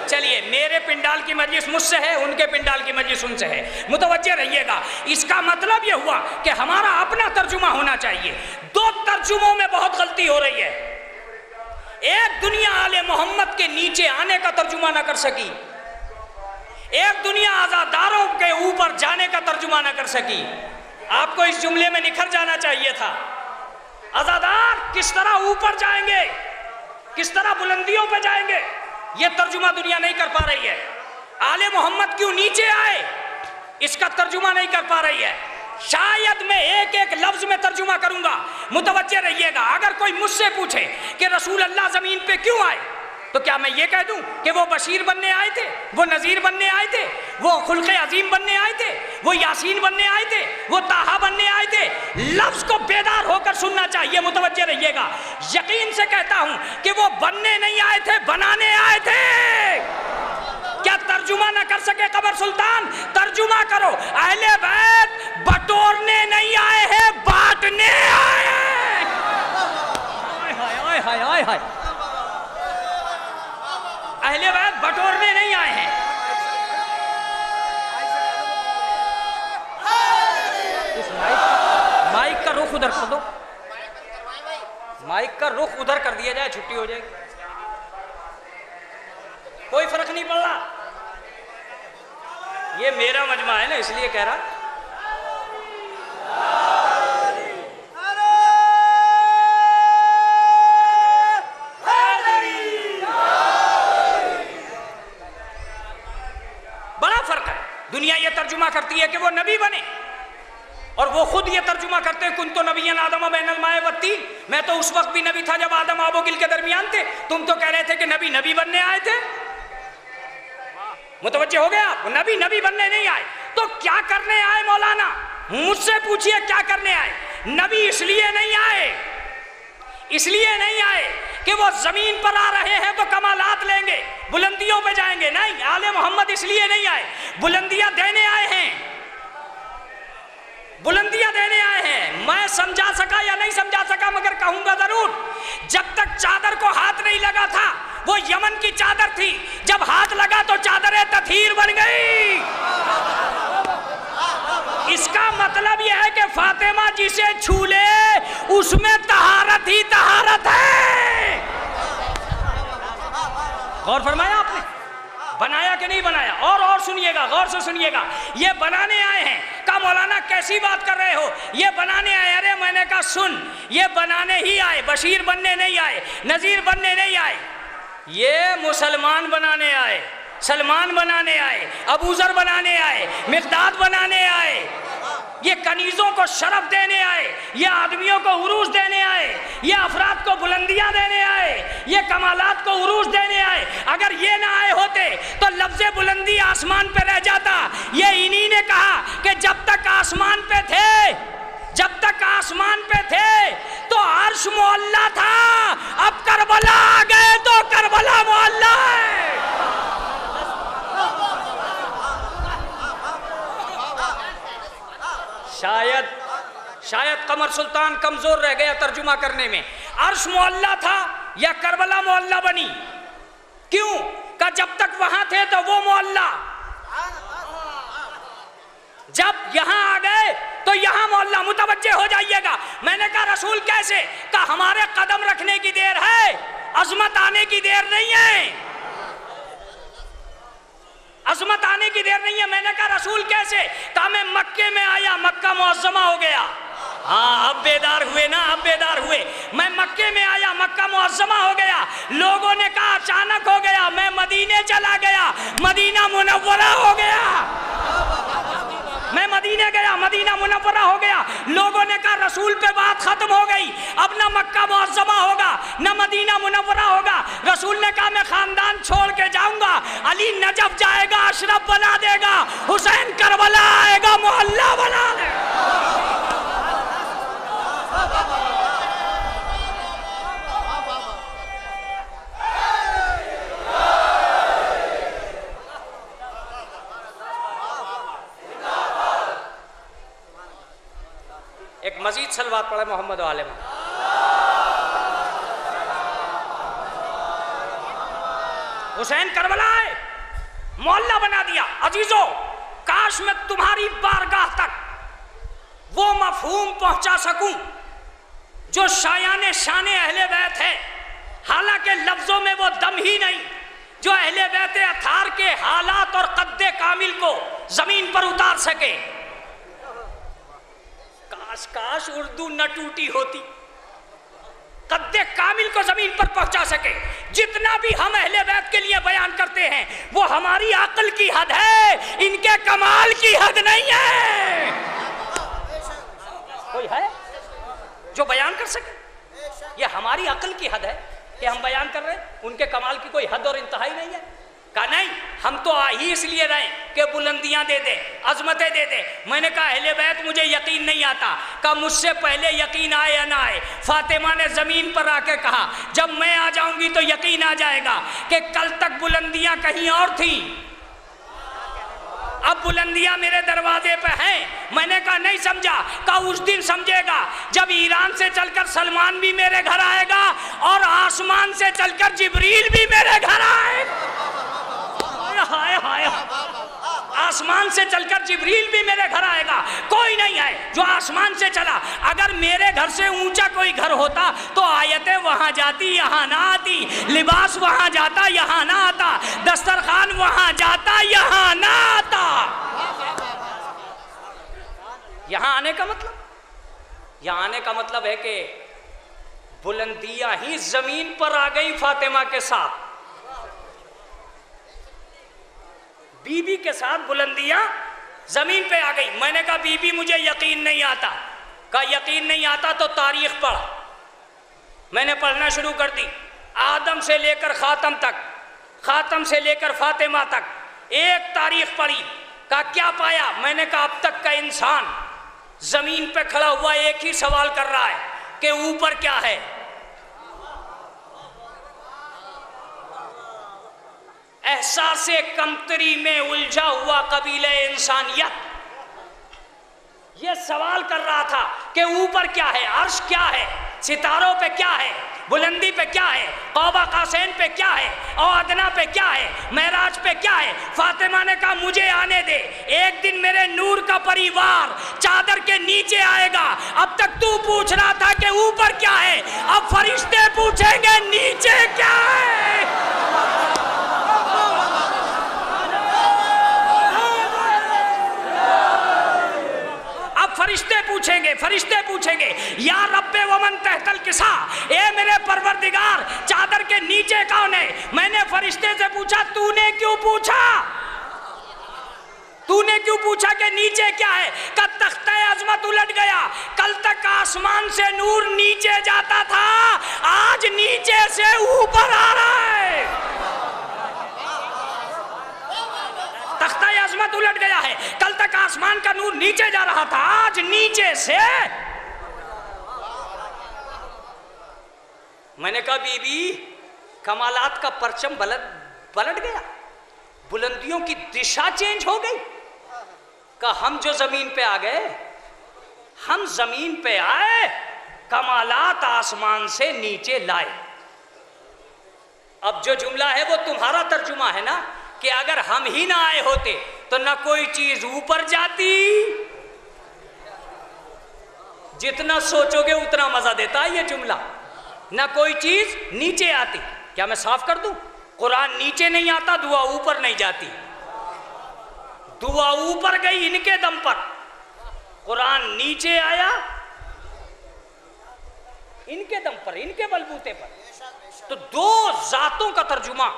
चलिए, मेरे पिंडाल की मजलिस मुझसे है, उनके पिंडाल की मजलिस उनसे है। मुतवज्जे रहिएगा। इसका मतलब यह हुआ कि हमारा अपना तर्जुमा होना चाहिए। 2 तर्जुमों में बहुत गलती हो रही है। एक दुनिया आले मोहम्मद के नीचे आने का तर्जुमा ना कर सकी, एक दुनिया आजादारों के ऊपर जाने का तर्जुमा ना कर सकी। आपको इस जुमले में निखर जाना चाहिए था। आजादार किस तरह ऊपर जाएंगे, किस तरह बुलंदियों पे जाएंगे, ये तर्जुमा दुनिया नहीं कर पा रही है। आले मोहम्मद क्यों नीचे आए, इसका तर्जुमा नहीं कर पा रही है। शायद मैं एक एक लफ्ज में तर्जुमा करूंगा, मुतवज्जे रहिएगा। अगर कोई मुझसे पूछे कि रसूल अल्लाह जमीन पे क्यों आए, तो क्या मैं ये कह दूं कि वो बशीर बनने आए थे, वो नजीर बनने आए थे, वो खुल्क़े अजीम बनने आए थे, वो यासीन बनने आए थे, वो ताहा बनने आए थे? लफ्ज को बेदार होकर सुनना चाहिए, मुतवज्जे रहिएगा। यकीन से कहता हूं कि वो बनने नहीं आए थे, बनाने आए थे। क्या तर्जुमा ना कर सके कमर सुल्तान? तर्जुमा करो। अहले बैत बटोरने नहीं आए हैं, बांटने आए हैं। हाय हाय हाय हाय हाय। अहले बैत बटोरने नहीं आए हैं। इस माइक का रुख उधर कर दो, माइक का रुख उधर कर दिया जाए, छुट्टी हो जाएगी। कोई फर्क नहीं पड़ रहा। ये मेरा मजमा है ना, इसलिए कह रहा। बड़ा फर्क है। दुनिया ये तर्जुमा करती है कि वो नबी बने, और वो खुद ये तर्जुमा करते हैं कुन तो नबीयन आदम बैनल माए वत्तीन, मैं तो उस वक्त भी नबी था जब आदम आबो गिल के दरमियान थे। तुम तो कह रहे थे कि नबी नबी बनने आए थे। मुतवज्जे हो गए आप? नबी नबी बनने नहीं आए, तो क्या करने आए मौलाना? मुझसे पूछिए क्या करने आए? नबी इसलिए नहीं आए, इसलिए नहीं आए कि वो जमीन पर आ रहे हैं तो कमालात लेंगे, बुलंदियों पे जाएंगे। नहीं, आले मोहम्मद इसलिए नहीं आए, बुलंदियां देने आए हैं, बुलंदियां देने आए हैं। मैं समझा सका या नहीं समझा सका, मगर कहूंगा जरूर। जब तक चादर को हाथ नहीं लगा था, वो यमन की चादर थी, जब हाथ लगा तो चादरें तथीर बन गई। इसका मतलब यह है कि फातिमा जिसे छू ले उसमें तहारत ही तहारत है। गौर फरमाया आपने? बनाया कि नहीं बनाया? और सुनिएगा, गौर से सुनिएगा। ये बनाने आए हैं। का मौलाना कैसी बात कर रहे हो? ये बनाने आए। अरे मैंने कहा सुन, ये बनाने ही आए, बशीर बनने नहीं आए, नजीर बनने नहीं आए। ये मुसलमान बनाने आए, सलमान बनाने आए, अबूजर बनाने आए, मिक़दाद बनाने आए, ये कनीज़ों को शरफ देने आए, ये आदमियों को उरूज देने आए, ये अफराद को बुलंदियां देने आए, ये कमालात को उरूज देने आए। अगर ये ना आए होते तो लफ्ज़े बुलंदी आसमान पे रह जाता। ये इन्हीं ने कहा कि जब तक आसमान पे थे, जब तक आसमान पे थे तो अर्श मुअल्ला था, अब करबला आ गए तो करबला मुअल्ला है। शायद कमर सुल्तान कमजोर रह गया तर्जुमा करने में। अर्श मुअल्ला था या करबला मुअल्ला बनी? क्यों? का जब तक वहां थे तो वो मुअल्ला, जब यहां आ गए तो यहां मोहल्ला। मुतवज्जे हो जाइएगा। मैंने कहा रसूल कैसे? का हमारे कदम रखने की देर है, अजमत आने की देर नहीं है, अजमत आने की देर नहीं है। मैंने कहा रसूल कैसे? कहा मैं मक्के में आया, मक्का मुअज़्ज़मा हो गया। हाँ, अब बेदार हुए ना, अब बेदार हुए। मैं मक्के में आया, मक्का मुअज़्ज़मा हो गया। लोगों ने कहा अचानक हो गया। मैं मदीने चला गया, मदीना मुनव्वरा हो गया। मैं मदीने गया, मदीना मुनव्वरा हो गया। लोगों ने कहा रसूल पे बात खत्म हो गई, अब ना मक्का मुअज़्ज़मा होगा ना मदीना मुनव्वरा होगा। रसूल ने कहा मैं खानदान छोड़ के जाऊंगा, अली नजफ जाएगा, अशरफ बना देगा, हुसैन करबला आएगा, मोहल्ला बना देगा। एक मजीद सलवात पढ़े मोहम्मद वाले में। हुसैन करबला आए, मोहल्ला बना दिया। अजीजों, काश मैं तुम्हारी बारगाह तक वो मफहूम पहुंचा सकूं जो शायाने शाने अहले बैत है, हालांकि लफ्जों में वो दम ही नहीं जो अहले बैत अथार के हालात और कद्दे कामिल को जमीन पर उतार सके। काश काश उर्दू न टूटी होती, कद्दे कामिल को जमीन पर पहुंचा सके। जितना भी हम अहले बैत के लिए बयान करते हैं वो हमारी अक्ल की हद है, इनके कमाल की हद नहीं है। कोई है जो बयान कर सके? ये हमारी अक्ल की हद है कि हम बयान कर रहे हैं, उनके कमाल की कोई हद और इंतहा नहीं है। कहा नहीं, हम तो आ ही इसलिए रहे कि बुलंदियां दे दे, अजमतें दे दे। मैंने कहा अहले बैत मुझे यकीन नहीं आता। कहा मुझसे पहले यकीन आए या ना आए, फातिमा ने जमीन पर आके कहा जब मैं आ जाऊंगी तो यकीन आ जाएगा कि कल तक बुलंदियां कहीं और थी, अब बुलंदियां मेरे दरवाजे पे हैं। मैंने कहा नहीं समझा। कहा उस दिन समझेगा जब ईरान से चलकर सलमान भी मेरे घर आएगा और आसमान से चलकर जिब्रील भी मेरे घर आएगा। हाय हाय, आसमान से चलकर जिब्रील भी मेरे घर आएगा। कोई नहीं है जो आसमान से चला। अगर मेरे घर से ऊंचा कोई घर होता तो आयतें वहां जाती यहाँ ना आती, लिबास वहां जाता यहाँ ना आता, दस्त यहां आने का मतलब, यहां आने का मतलब है कि बुलंदियां ही जमीन पर आ गई फातिमा के साथ, बीबी के साथ बुलंदियां जमीन पे आ गई। मैंने कहा बीबी मुझे यकीन नहीं आता। कहा यकीन नहीं आता तो तारीख पढ़। मैंने पढ़ना शुरू कर दी, आदम से लेकर खातम तक, खातम से लेकर फातिमा तक, एक तारीख पढ़ी। कहा क्या पाया? मैंने कहा अब तक का इंसान जमीन पे खड़ा हुआ एक ही सवाल कर रहा है कि ऊपर क्या है। एहसासे कमतरी में उलझा हुआ कबीले इंसानियत ये सवाल कर रहा था कि ऊपर क्या है, अर्श क्या है, सितारों पे क्या है, बुलंदी पे क्या है, कौबा कासैन पे क्या है, और अदना पे क्या है, मेराज पे क्या है। फातिमा ने कहा मुझे आने दे, एक दिन मेरे नूर का परिवार चादर के नीचे आएगा। अब तक तू पूछ रहा था कि ऊपर क्या है, अब फरिश्ते पूछेंगे नीचे क्या है। फरिश्ते पूछेंगे या रब्बे वमन तहतल किसा, ए मेरे परवरदिगार चादर के नीचे कौन है। मैंने फरिश्ते से पूछा तूने क्यों पूछा, तूने क्यों पूछा कि नीचे क्या है। का तख्ता अजमत उलट गया। कल तक आसमान से नूर नीचे जाता था, आज नीचे से ऊपर आ रहा है। तख्ता अजमत उलट गया है। कल तक आसमान का नूर नीचे जा रहा था, आज नीचे से। मैंने कहा बीबी कमालात का परचम पलट गया, बुलंदियों की दिशा चेंज हो गई। का हम जो जमीन पे आ गए, हम जमीन पे आए, कमालात आसमान से नीचे लाए। अब जो जुमला है वो तुम्हारा तर्जुमा है ना, कि अगर हम ही ना आए होते तो ना कोई चीज ऊपर जाती, जितना सोचोगे उतना मजा देता है ये जुमला, ना कोई चीज नीचे आती। क्या मैं साफ कर दूं, कुरान नीचे नहीं आता, दुआ ऊपर नहीं जाती। दुआ ऊपर गई इनके दम पर, कुरान नीचे आया इनके दम पर, इनके बलबूते पर। तो दो जातों का तर्जुमा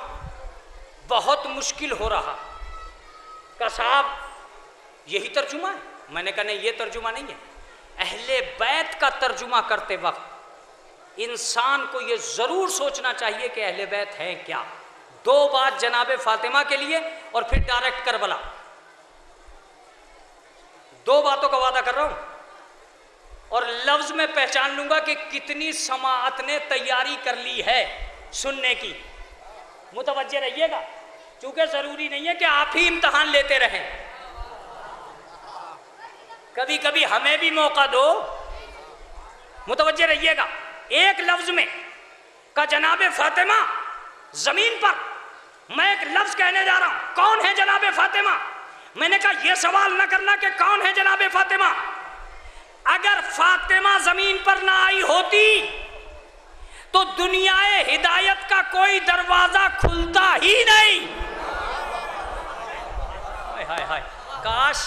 बहुत मुश्किल हो रहा। का साहब यही तर्जुमा है? मैंने कहा नहीं, ये तर्जुमा नहीं है। अहले बैत का तर्जुमा करते वक्त इंसान को ये जरूर सोचना चाहिए कि अहले बैत है क्या। दो बात जनाबे फातिमा के लिए और फिर डायरेक्ट करबला, दो बातों का वादा कर रहा हूं और लफ्ज में पहचान लूंगा कि कितनी समाअत ने तैयारी कर ली है सुनने की। मुतवज्जे रहिएगा, क्योंकि जरूरी नहीं है कि आप ही इम्तिहान लेते रहें, कभी कभी हमें भी मौका दो। मुतवज्जे रहिएगा, एक लफ्ज में का जनाबे फातिमा जमीन पर, मैं एक लफ्ज कहने जा रहा हूं, कौन है जनाबे फातिमा। मैंने कहा यह सवाल न करना कि कौन है जनाबे फातिमा। अगर फातिमा जमीन पर ना आई होती तो दुनियाए हिदायत का कोई दरवाजा खुलता ही नहीं। हाय हाय हाय, काश।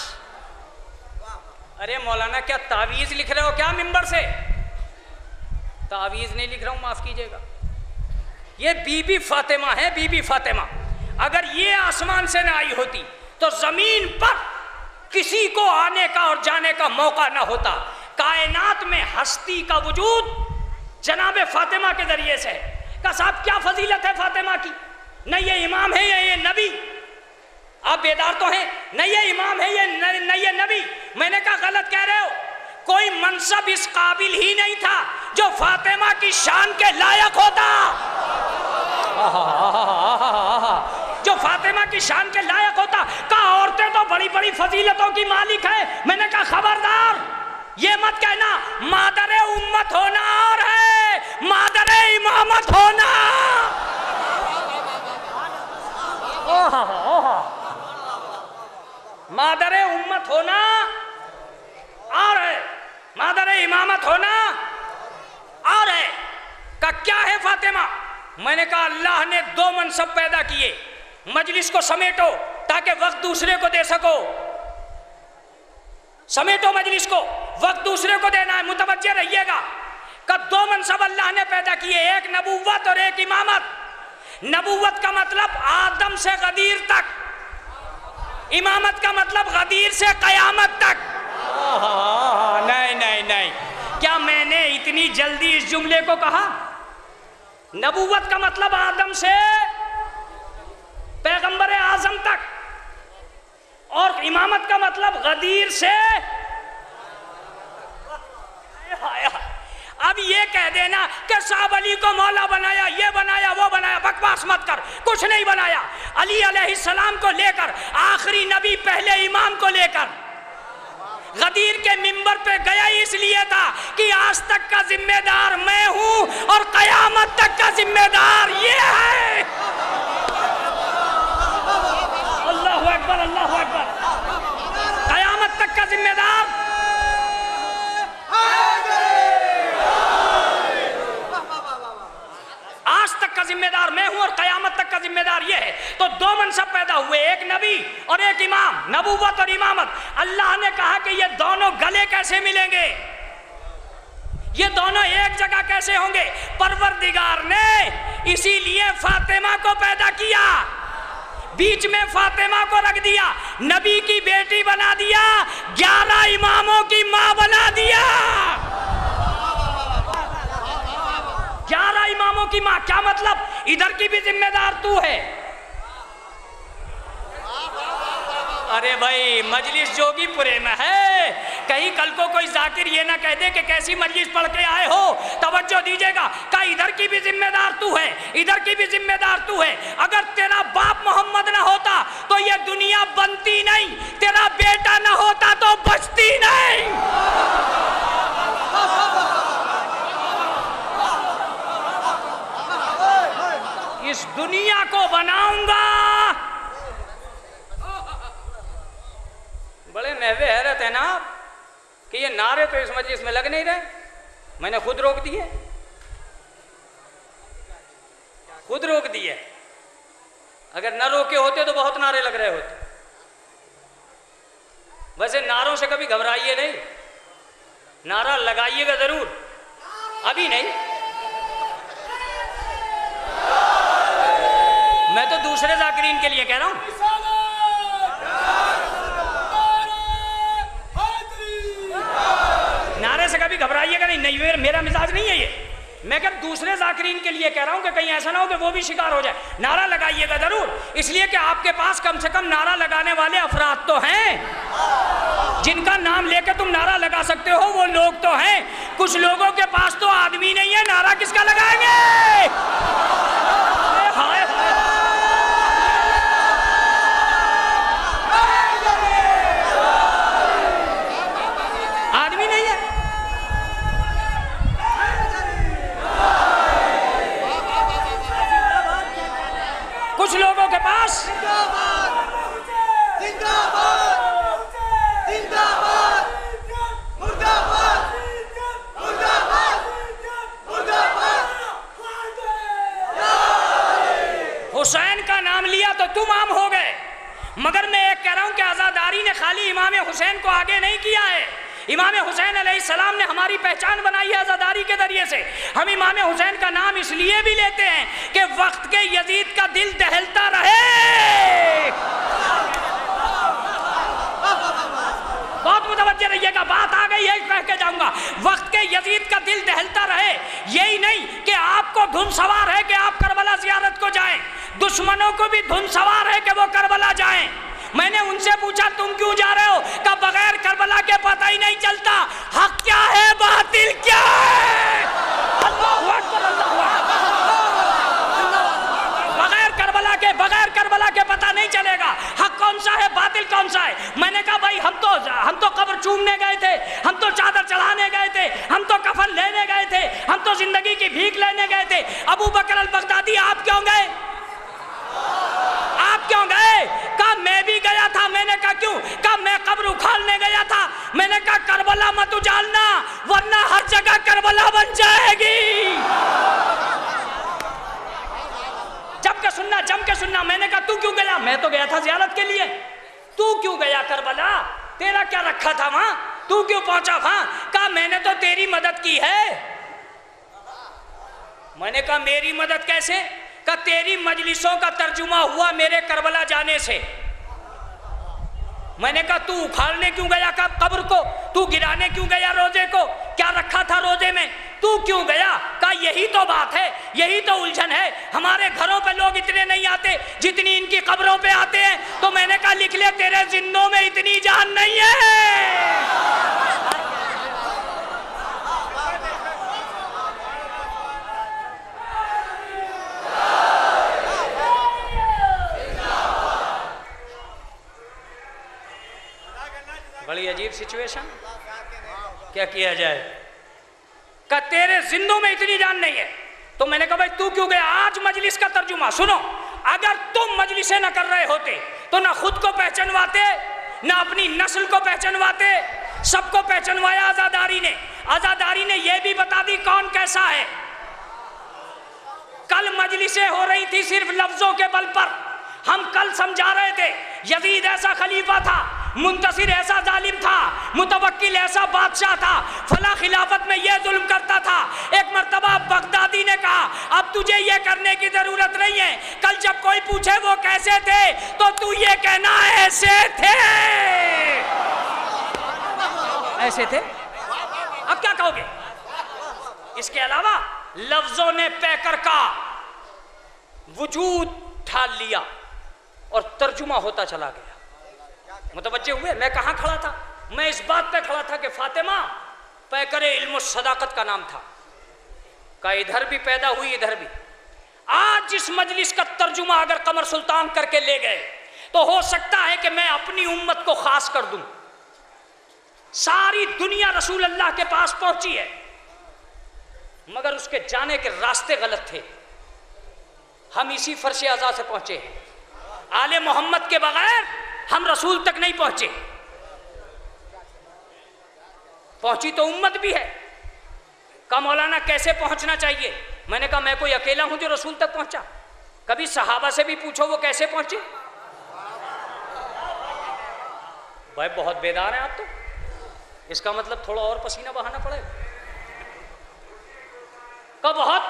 अरे मौलाना क्या तावीज लिख रहे हो क्या मिंबर से? तावीज नहीं लिख रहा हूं, माफ कीजिएगा। ये बीबी फातिमा है, बीबी फातिमा। अगर ये आसमान से ना आई होती तो जमीन पर किसी को आने का और जाने का मौका ना होता। कायनात में हस्ती का वजूद जनाबे फातिमा के जरिए से। का साहब क्या फजीलत है फातिमा की, न ये इमाम है ये नबी। आप बेदार तो हैं, न ये इमाम है ये न ये नबी। मैंने कहा गलत कह रहे हो, कोई मनसब इस काबिल ही नहीं था जो फातिमा की शान के लायक होता, जो फातिमा की शान के लायक होता। कहा औरतें तो बड़ी बड़ी फजीलतों की मालिक है। मैंने कहा खबरदार, ये मत कहना मादरे उम्मत होना और है मादरे इमामत होना। मादरे उम्मत होना और है मादरे इमामत होना और है। का क्या है फातिमा? मैंने कहा अल्लाह ने दो मनसब पैदा किए, मजलिस को समेटो ताकि वक्त दूसरे को दे सको। समेटो मजलिस को, वक्त दूसरे को देना है, मुतवज्जे रहिएगा। कि दो मनसब अल्लाह ने पैदा किए, एक नबूवत और एक इमामत। नबूवत का मतलब आदम से गदीर तक, इमामत का मतलब गदीर से कयामत तक। नहीं नहीं नहीं, क्या मैंने इतनी जल्दी इस जुमले को कहा? नबूवत का मतलब आदम से पैगंबर आजम तक, और इमामत का मतलब गदीर से। अब ये कह देना कि साहब अली को मौला बनाया, ये बनाया, वो बनाया, बकवास मत कर, कुछ नहीं बनाया। अली अलैहिस्सलाम को लेकर, आखिरी नबी पहले इमाम को लेकर गदीर के मिंबर पे गया इसलिए था कि आज तक का जिम्मेदार मैं हूं और कयामत तक का जिम्मेदार ये है। अल्लाहु अकबर, अल्लाहु अकबर। कयामत तक का जिम्मेदार आज तक का जिम्मेदार मैं हूं और कयामत तक का जिम्मेदार ये है। तो दो मनसब पैदा हुए, एक नबी और एक इमाम, नबूवत और इमामत। अल्लाह ने कहा कि ये दोनों गले कैसे मिलेंगे, ये दोनों एक जगह कैसे होंगे? परवरदिगार ने इसीलिए फातिमा को पैदा किया, बीच में फातिमा को रख दिया, नबी की बेटी बना दिया, 11 इमामों की मां बना दिया। 11 इमामों की मां, क्या मतलब? इधर की भी जिम्मेदार तू है। अरे भाई मजलिस जोगीपुरे में है, कहीं कल को कोई जाकिर ये ना कह दे कि कैसी मजलिस पढ़ के आए हो। तवज्जो दीजिएगा, का इधर की भी जिम्मेदार तू है, इधर की भी जिम्मेदार तू है। अगर तेरा बाप मोहम्मद ना होता तो ये दुनिया बनती नहीं, तेरा बेटा ना होता तो बचती नहीं। इस दुनिया को बनाऊंगा। बड़े महवे हैरत है ना कि ये नारे तो इस मजलिस में लग नहीं रहे, मैंने खुद रोक दिए, खुद रोक दिए। अगर न रोके होते तो बहुत नारे लग रहे होते। वैसे नारों से कभी घबराइए नहीं, नारा लगाइएगा जरूर, अभी नहीं। मैं तो दूसरे जाकिरीन के लिए कह रहा हूं। नारे से कभी घबराइएगा नहीं, मेरा मिजाज नहीं है ये। मैं क्या दूसरे जाकिरीन के लिए कह रहा हूं कि कहीं ऐसा ना हो कि वो भी शिकार हो जाए। नारा लगाइएगा जरूर, इसलिए कि आपके पास कम से कम नारा लगाने वाले अफराद तो हैं, जिनका नाम लेकर तुम नारा लगा सकते हो, वो लोग तो हैं। कुछ लोगों के पास तो आदमी नहीं है, नारा किसका लगाएंगे? हाय आदमी नहीं है। कुछ लोगों के पास हुसैन का नाम लिया तो तुम आम हो गए, मगर मैं एक कह रहा हूं कि आजादारी ने खाली इमाम हुसैन को आगे नहीं किया है। इमाम हुसैन अलैहिस्सलाम ने हमारी पहचान बनाई है आजादारी के जरिए से। हम इमाम हुसैन का नाम इसलिए भी लेते हैं कि वक्त के यजीद का दिल दहलता रहे। बहुत मुतवज्जे रहिएगा, बात आ गई है, कह के जाऊंगा। वक्त के यजीद का दिल दहलता रहे, यही नहीं कि आपको धुन सवार है कि आप करबला ज़ियारत को जाएं, दुश्मनों को भी धुन सवार है कि वो करबला जाएं। मैंने उनसे पूछा तुम क्यों जा रहे हो? का बगैर करबला के पता ही नहीं चलता हक क्या है बातिल क्या है। अल्लाहु अकबर, अल्लाहु अकबर। बगैर करबला के पता नहीं चलेगा हक कौन सा है, बातिल कौन सा है। मैंने कहा भाई हम तो कब्र चूमने गए थे, हम तो चादर चढ़ाने गए थे, हम तो कफन लेने गए थे, हम तो जिंदगी की भीख लेने गए थे। अबू बकर अल बगदादी आप क्यों गए? आप क्यों गए? कहा मैं भी गया था। मैंने कहा क्यों? कहा मैं कब्र उखाड़ने गया था। मैंने कहा करबला मत उजालना वरना हर जगह करबला बन जाएगी। जम के सुनना। मैंने कहा तू क्यों गया? मैं तो गया था जियारत के लिए। तू क्यों गया करबला? तेरा क्या रखा था वहां, तू क्यों पहुंचा वहां? कहा मैंने तो तेरी मदद की है। मैंने कहा मेरी मदद कैसे? कहा तेरी मजलिसों का तर्जुमा हुआ मेरे करबला जाने से। मैंने कहा तू उखाड़ने क्यों गया कब्र को, तू गिराने क्यों गया रोजे को, क्या रखा था रोजे में, तू क्यों गया? कहा यही तो बात है, यही तो उलझन है, हमारे घरों पे लोग इतने नहीं आते जितनी इनकी कब्रों पे आते हैं। तो मैंने कहा लिख ले तेरे जिंदों में इतनी जान नहीं है। बड़ी अजीब सिचुएशन, क्या किया जाए? का तेरे जिंदों में इतनी जान नहीं है। तो मैंने कहा भाई तू क्यों गया? आज मजलिस का तर्जुमा सुनो, अगर तुम मजलिसें न कर रहे होते तो ना खुद को पहचानवाते, ना अपनी नस्ल को पहचानवाते, सबको पहचानवाया आजादारी ने। आजादारी ने यह भी बता दी कौन कैसा है। कल मजलिसें हो रही थी सिर्फ लफ्जों के बल पर। हम कल समझा रहे थे यजीद ऐसा खलीफा था, मुंतसिर ऐसा जालिम था, मुतवक्किल ऐसा बादशाह था, फला खिलाफत में यह जुल्म करता था। एक मर्तबा बगदादी ने कहा अब तुझे यह करने की जरूरत नहीं है, कल जब कोई पूछे वो कैसे थे तो तू ये कहना ऐसे थे, ऐसे थे। अब क्या कहोगे? इसके अलावा लफ्जों ने पैकर का वजूद ढाल लिया और तर्जुमा होता चला गया। मुतवज्जे हुए मैं कहां खड़ा था? मैं इस बात पे खड़ा था कि फातिमा पैकर इल्म सदाकत का नाम था। का इधर भी पैदा हुई इधर भी। आज जिस मजलिस का तर्जुमा अगर कमर सुल्तान करके ले गए तो हो सकता है कि मैं अपनी उम्मत को खास कर दूं। सारी दुनिया रसूल अल्लाह के पास पहुंची है मगर उसके जाने के रास्ते गलत थे। हम इसी फर्श आज़ा से पहुंचे हैं। आले मोहम्मद के बगैर हम रसूल तक नहीं पहुंचे। पहुंची तो उम्मत भी है। का मौलाना कैसे पहुंचना चाहिए? मैंने कहा मैं कोई अकेला हूं जो रसूल तक पहुंचा? कभी सहाबा से भी पूछो वो कैसे पहुंचे। भाई बहुत बेदार हैं आप तो, इसका मतलब थोड़ा और पसीना बहाना पड़ेगा। कब बहुत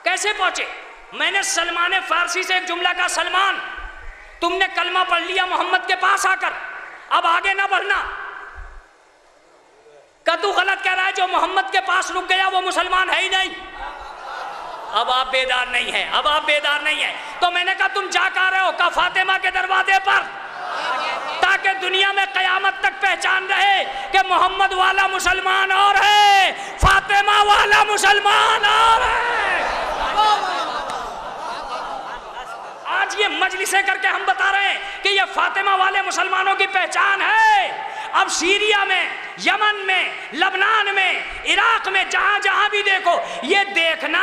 कैसे पहुंचे? मैंने सलमान फारसी से एक जुमला कहा, सलमान तुमने कलमा पढ़ लिया मोहम्मद के पास आकर, अब आगे ना बढ़ना। का तू गलत कह रहा है, जो मोहम्मद के पास रुक गया वो मुसलमान है ही नहीं। अब आप बेदार नहीं हैं, अब आप बेदार नहीं हैं। तो मैंने कहा तुम जा कर रहे हो? का फातिमा के दरवाजे पर, ताकि दुनिया में कयामत तक पहचान रहे कि मोहम्मद वाला मुसलमान और है, फातिमा वाला मुसलमान और है। आज ये मजलिसें करके हम बता रहे हैं कि ये फातिमा वाले मुसलमानों की पहचान है। अब सीरिया में, यमन में, लबनान में, इराक में, जहां जहां भी देखो ये देखना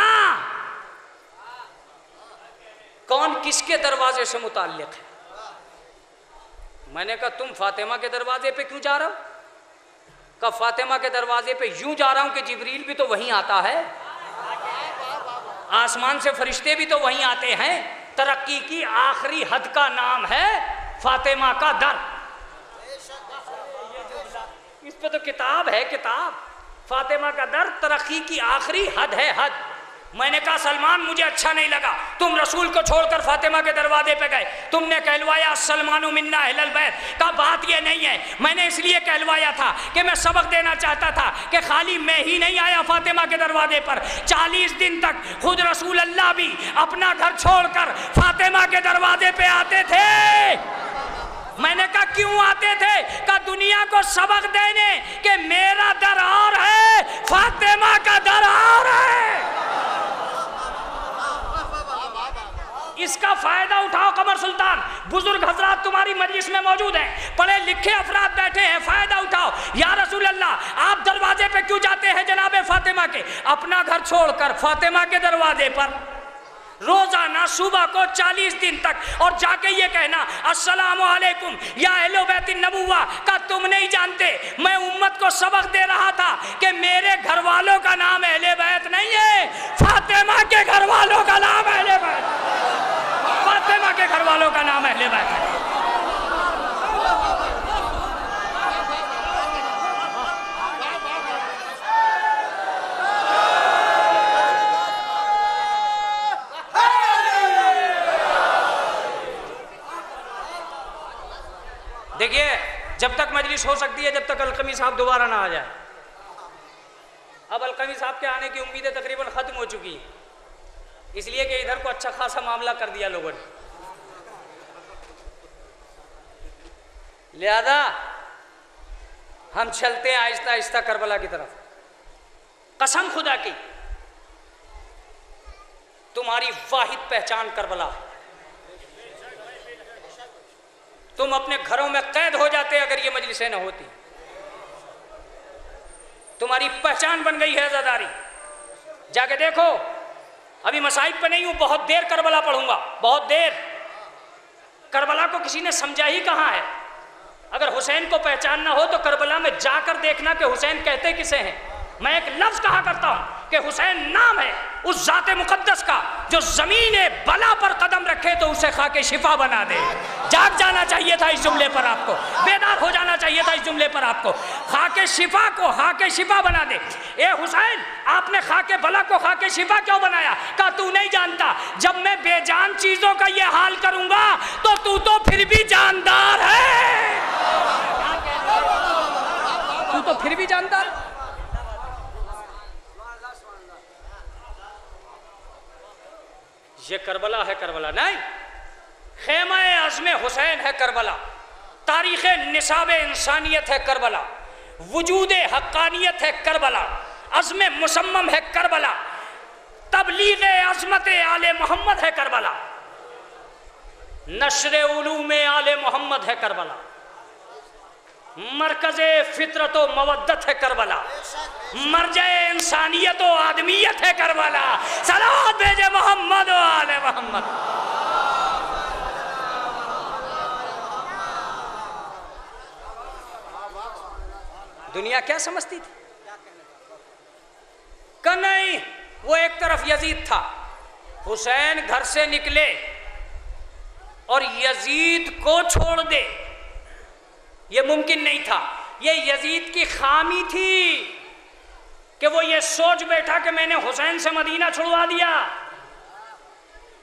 कौन किसके दरवाजे से मुताल्लिक है। मैंने कहा तुम फातिमा के दरवाजे पे क्यों जा रहे हो? कहा फातिमा के दरवाजे पे यूं जा रहा हूं कि जिब्रील भी तो वहीं आता है, आसमान से फरिश्ते भी तो वहीं आते हैं। तरक्की की आखिरी हद का नाम है फातिमा का दर। इस पे तो किताब है, किताब। फातिमा का दर तरक्की की आखिरी हद है, हद। मैंने कहा सलमान मुझे अच्छा नहीं लगा तुम रसूल को छोड़कर फातिमा के दरवाजे पे गए, तुमने कहलवाया सलमानु मिन्ना अहलल बैत। का बात ये नहीं है, मैंने इसलिए कहलवाया था कि मैं सबक देना चाहता था कि खाली मैं ही नहीं आया फातिमा के दरवाजे पर। 40 दिन तक खुद रसूल अल्लाह भी अपना घर छोड़कर फातिमा के दरवाजे पे आते थे। मैंने कहा क्यों आते थे? का दुनिया को सबक देने कि मेरा दर और है, फातिमा का दर और है। इसका फायदा उठाओ कमर सुल्तान। बुजुर्ग हजरात तुम्हारी मजलिस में मौजूद हैं, पढ़े लिखे अफराद बैठे हैं, फायदा उठाओ। या रसूल अल्लाह आप दरवाजे पे क्यों जाते हैं जनाबे फातिमा के? अपना घर छोड़कर फातिमा के दरवाजे पर रोजाना सुबह को 40 दिन तक, और जाके ये कहना अस्सलामु अलैकुम या अहले बैत नबुव्वा। का तुम नहीं जानते मैं उम्मत को सबक दे रहा था कि मेरे घर वालों का नाम अहले बैत नहीं है, फातिमा के घर वालों का नाम अहले बैत, फातिमा के घर वालों का नाम अहले बैत है। देखिए, जब तक मजलिस हो सकती है, जब तक अलकमी साहब दोबारा ना आ जाए। अब अलकमी साहब के आने की उम्मीदें तकरीबन ख़त्म हो चुकी हैं, इसलिए कि इधर को अच्छा खासा मामला कर दिया लोगों ने। लिहाजा हम चलते हैं आहिस्ता आहिस्ता करबला की तरफ। कसम खुदा की, तुम्हारी वाहिद पहचान करबला। तुम अपने घरों में कैद हो जाते अगर ये मजलिसें न होती। तुम्हारी पहचान बन गई है अज़ादारी। जाके देखो, अभी मसाइब पे नहीं हूं, बहुत देर करबला पढ़ूंगा, बहुत देर। करबला को किसी ने समझा ही कहाँ है। अगर हुसैन को पहचानना हो तो करबला में जाकर देखना कि हुसैन कहते किसे हैं। मैं एक लफ्ज कहा करता हूं कि हुसैन नाम है उस जाते मुकद्दस का जो जमीने बला पर कदम रखे तो उसे खाके शिफा बना दे। जाग जाना चाहिए था इस जुमले पर आपको, बेदार हो जाना चाहिए था इस जुमले पर आपको। खाके शिफा को खाके शिफा बना दे। ए हुसैन, आपने खाके बला को खाके शिफा क्यों बनाया? कहा तू नहीं जानता, जब मैं बेजान चीजों का ये हाल करूंगा तो तू तो फिर भी जानदार है। तू तो फिर भी जानदार। ये करबला है, करबला नहीं, खेमा-ए अज़्म हुसैन है करबला, तारीख़ निसाब इंसानियत है करबला, वजूद हक्कानियत है करबला, अज़्म मुसम्मम है करबला, तबलीग अज़मत आले मोहम्मद है करबला, नश्र उलूम आले मोहम्मद है करबला, मरकज़े फितरत व मवद्दत है करबला, मरजे इंसानियत व आदमियत है करबला। सलावत भेजे मोहम्मद व आले मोहम्मद। दुनिया क्या समझती थी? कि नहीं, वो एक तरफ यजीद था, हुसैन घर से निकले और यजीद को छोड़ दे, ये मुमकिन नहीं था। ये यजीद की खामी थी कि वो ये सोच बैठा कि मैंने हुसैन से मदीना छुड़वा दिया।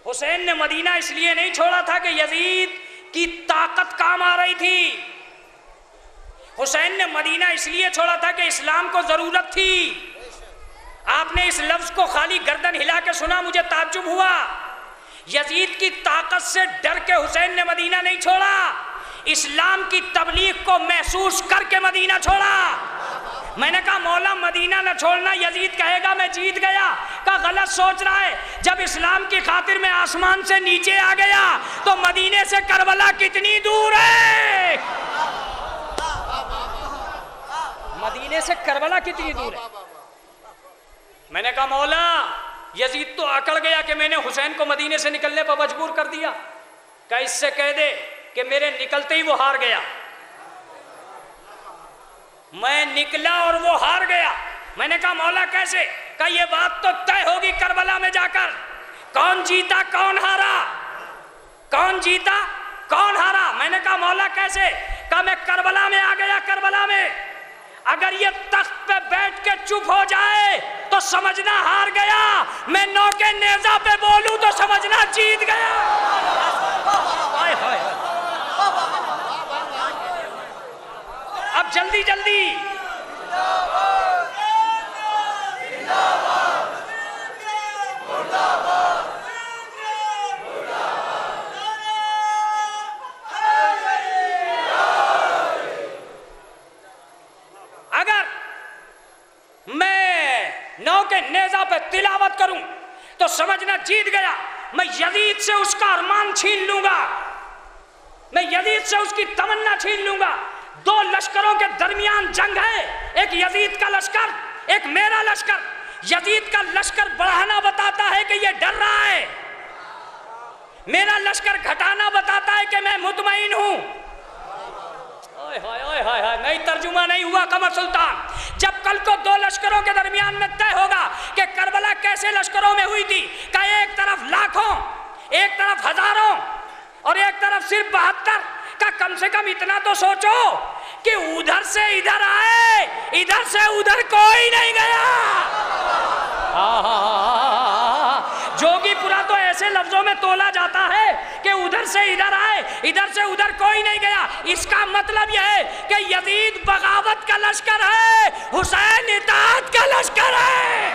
हुसैन ने मदीना इसलिए नहीं छोड़ा था कि यजीद की ताकत काम आ रही थी। हुसैन ने मदीना इसलिए छोड़ा था कि इस्लाम को जरूरत थी। आपने इस लफ्ज को खाली गर्दन हिला के सुना, मुझे ताज्जुब हुआ। यजीद की ताकत से डर के हुसैन ने मदीना नहीं छोड़ा, इस्लाम की तबलीग को महसूस करके मदीना छोड़ा। मैंने कहा मौला मदीना न छोड़ना, यजीद कहेगा मैं जीत गया। का गलत सोच रहा है। जब इस्लाम की खातिर में आसमान से नीचे आ गया तो मदीने से करबला कितनी दूर है? मदीने से करबला कितनी दूर है? मैंने कहा मौला यजीद तो अकड़ गया कि मैंने हुसैन को मदीने से निकलने पर मजबूर कर दिया। क्या इससे कह दे कि मेरे निकलते ही वो हार गया। मैं निकला और वो हार गया। मैंने कहा मौला कैसे? कहा ये बात तो तय होगी करबला में जाकर। कौन जीता कौन हारा, कौन जीता कौन हारा। मैंने कहा मौला कैसे? कहा मैं करबला में आ गया। करबला में अगर ये तख्त पे बैठ के चुप हो जाए तो समझना हार गया, मैं नौ के नेजा पे बोलूं तो समझना जीत गया। हाय हाय। अब जल्दी जल्दी अगर मैं नौ के नेजा पे तिलावत करूं तो समझना जीत गया। मैं यजीद से उसका अरमान छीन लूंगा, मैं यजीद से उसकी तमन्ना छीन लूंगा। दो लश्करों के दरमियान जंग है, एक यजीद का लश्कर, एक मेरा लश्कर। यजीद का लश्कर बढ़ाना बताता है कि ये डर रहा है, मेरा लश्कर घटाना बताता है कि मैं मुतमईन हूं। नहीं तर्जुमा नहीं हुआ कमर सुल्तान। जब कल को दो लश्करों के दरमियान में तय होगा कि करबला कैसे लश्करों में हुई थी, का एक तरफ लाखों, एक तरफ हजारों और एक तरफ सिर्फ 72 का, कम से कम इतना तो सोचो कि उधर से इधर आए, इधर से उधर कोई नहीं गया। जोगीपुरा तो ऐसे लफ्जों में तोला जाता है कि उधर से इधर आए, इधर से उधर कोई नहीं गया। इसका मतलब यह है कि यजीद बगावत का लश्कर है, हुसैन इताअत का लश्कर है।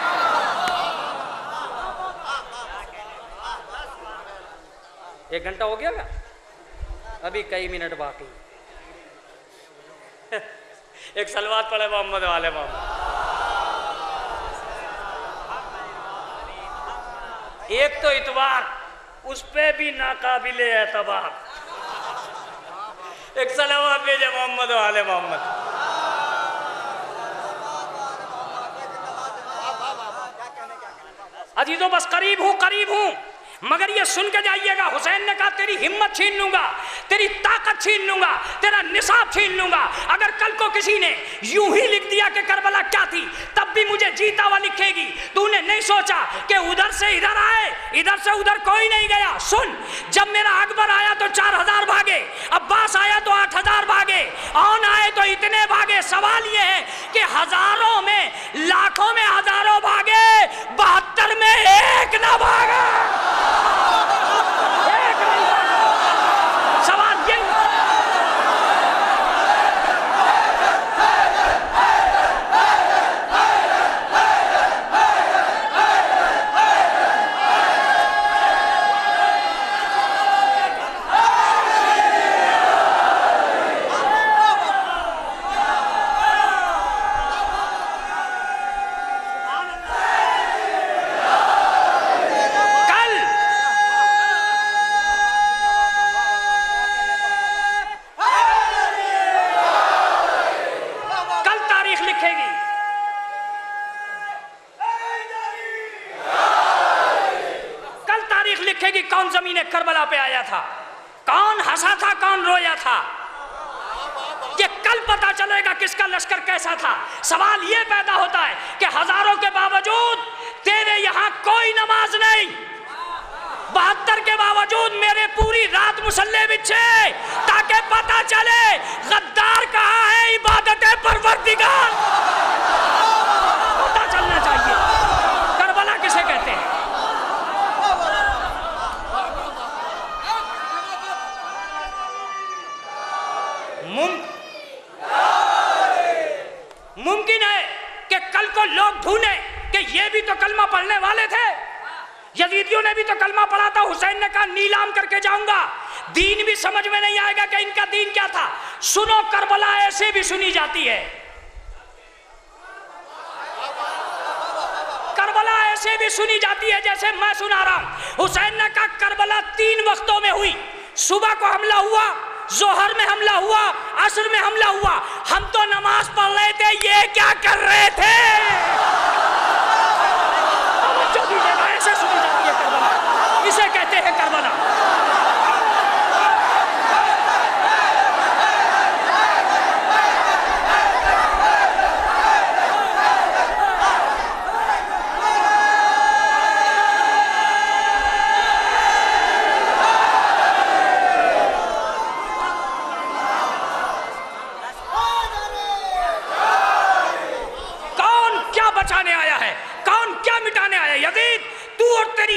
एक घंटा हो गया क्या? अभी कई मिनट बाकी। एक सलवात पढ़े मोहम्मद वाले मोहम्मद। एक तो इतवार, उस पे भी नाकाबिले एतबार। एक सलवात भेजे मोहम्मद वाले मोहम्मद। अजीजों बस करीब हूं, मगर ये सुन के जाइएगा, हुसैन ने कहा तेरी हिम्मत छीन लूंगा, तेरी ताकत छीन लूंगा, तेरा निसाब छीन लूंगा। अगर कल को किसी ने यूं ही लिख दिया कि करबला क्या थी, तब भी मुझे जीता हुआ लिखेगी। तूने नहीं सोचा कि उधर से इधर आए, इधर से उधर कोई नहीं गया। सुन, जब मेरा अकबर आया तो 4000 भागे, अब्बास आया तो 8000 भागे, औन आए तो इतने भागे। सवाल ये है कि हजारों में, लाखों में हजारों भागे, 72 में एक ना भागा। सवाल ये कौन जमीने करबला पे आया था, कौन हंसा था, कौन रोया था। ये कल पता चलेगा किसका लश्कर कैसा था। सवाल ये पैदा होता है कि हजारों के बावजूद तेरे यहां कोई नमाज नहीं, 72 के बावजूद मेरे पूरी रात मुसल्ले बिछे ताकि पता चले गद्दार कहां है, इबादत परवरदिगार पता चलना चाहिए। करबला किसे कहते हैं? मुमकिन है कि कल को लोग ढूंढे कि ये भी तो कलमा पढ़ने वाले थे, यजीदियों ने भी तो कलमा पढ़ा था। हुसैन ने कहा नीलाम करके जाऊंगा, दीन भी समझ में नहीं आएगा कि इनका दीन क्या था। सुनो, करबला ऐसे भी सुनी जाती है, करबला ऐसे भी सुनी जाती है जैसे मैं सुना रहा हूं। हुसैन ने कहा करबला 3 वक्तों में हुई, सुबह को हमला हुआ, जोहर में हमला हुआ, असर में हमला हुआ। हम तो नमाज पढ़ रहे थे, ये क्या कर रहे थे? ऐसे सुनी जाती है करबला, इसे कहते हैं करबला।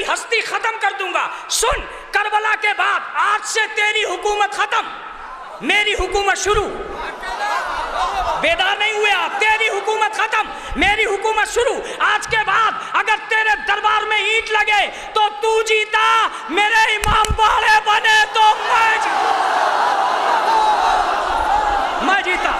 हस्ती खत्म कर दूंगा। सुन, करबला के बाद आज से तेरी हुकूमत खत्म, मेरी हुकूमत शुरू। बेदार नहीं हुए आप? तेरी हुकूमत खत्म, मेरी हुकूमत शुरू। आज के बाद अगर तेरे दरबार में ईंट लगे तो तू जीता, मेरे इमाम बाड़े बने तो मैं जीता।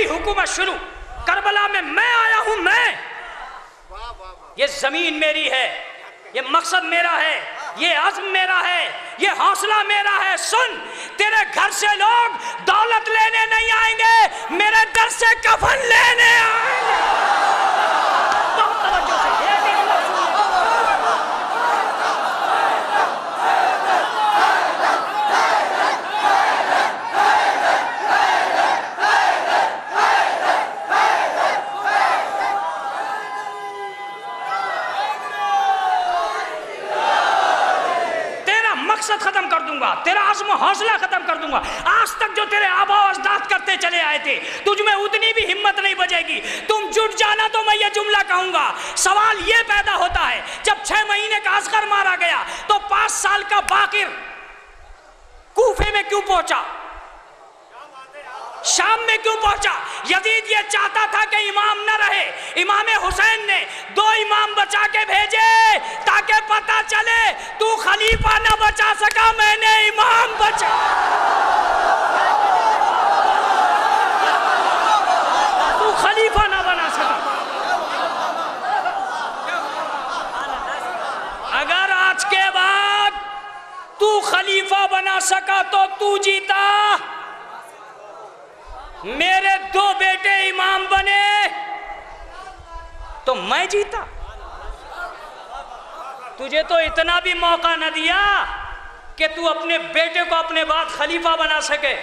हुकूमत शुरू। करबला में मैं आया हूं, मैं, ये जमीन मेरी है, ये मकसद मेरा है, ये अज़्म मेरा है, ये हौसला मेरा है। सुन, तेरे घर से लोग दौलत लेने नहीं आएंगे, मेरे दर से कफन लेने आएंगे। बहुत तवज्जो से विरासत खत्म कर दूंगा, तेरा आज़्म हौसला खत्म कर दूंगा। आज तक जो तेरे आबा अजदाद करते चले आए थे, तुझ में उतनी भी हिम्मत नहीं बचेगी। तुम जुट जाना तो मैं ये जुमला कहूंगा। सवाल ये पैदा होता है, जब 6 महीने का असगर मारा गया तो 5 साल का बाकिर कूफे में क्यों पहुंचा, शाम में क्यों पहुंचा? यजीद ये चाहता था कि इमाम न रहे। इमाम हुसैन ने 2 इमाम बचा के भेजे ताकि पता चले तू खलीफा न बचा सका, मैंने इमाम बचा। तू खलीफा न बना सका। अगर आज के बाद तू खलीफा बना सका तो तू जीता। मेरे 2 बेटे इमाम बने तो मैं जीता। तुझे तो इतना भी मौका न दिया कि तू अपने बेटे को अपने बाद खलीफा बना सके।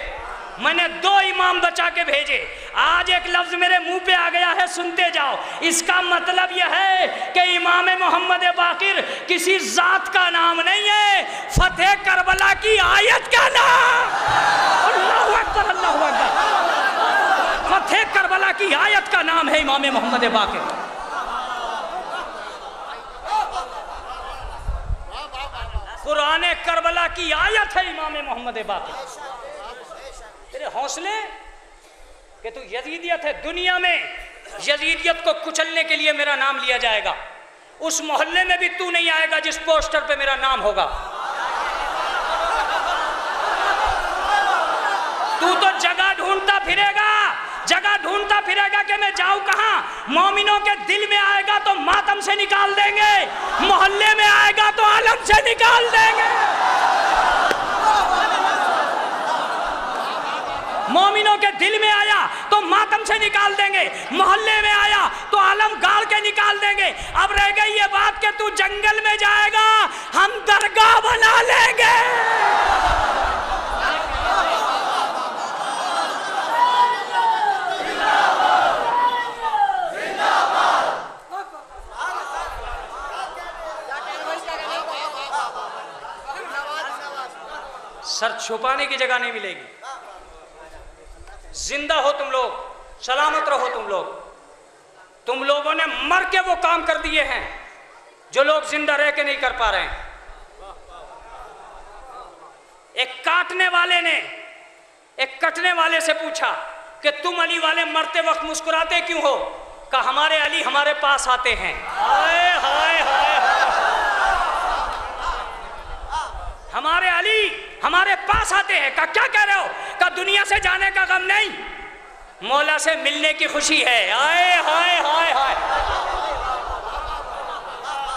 मैंने 2 इमाम बचा के भेजे। आज एक लफ्ज मेरे मुंह पे आ गया है, सुनते जाओ। इसका मतलब यह है कि इमाम मोहम्मद बाकिर किसी जात का नाम नहीं है, फतेह करबला की आयत का नाम। अल्लाहु अकबर, अल्लाहु अकबर। फतेह करबला की आयत का नाम है इमाम मोहम्मद बाकिर। कुरान करबला की आयत है इमाम मोहम्मद बाकिर। तेरे हौसले कि तू यजीदियत है, दुनिया में यजीदियत को कुचलने के लिए मेरा नाम लिया जाएगा। उस मोहल्ले में भी तू नहीं आएगा जिस पोस्टर पे मेरा नाम होगा। तू तो जगह ढूंढता फिरेगा, जगह ढूंढता फिरेगा कि मैं जाऊं कहां। मोमिनों के दिल में आएगा तो मातम से निकाल देंगे, मोहल्ले में आएगा तो आलम से निकाल देंगे। मोमिनों के दिल में आया तो मातम से निकाल देंगे, मोहल्ले में आया तो आलम गाड़ के निकाल देंगे। अब रह गई ये बात कि तू जंगल में जाएगा, हम दरगाह बना लेंगे। सर छुपाने की जगह नहीं मिलेगी। जिंदा हो तुम लोग, सलामत रहो तुम लोग। तुम लोगों ने मर के वो काम कर दिए हैं जो लोग जिंदा रह के नहीं कर पा रहे हैं। एक काटने वाले ने एक कटने वाले से पूछा कि तुम अली वाले मरते वक्त मुस्कुराते क्यों हो? कहा हमारे अली हमारे पास आते हैं। हाय हाय हाय, हमारे अली हमारे पास आते हैं। का क्या कह रहे हो? का दुनिया से जाने का गम नहीं, मौला से मिलने की खुशी है। हाय हाय हाय हाय,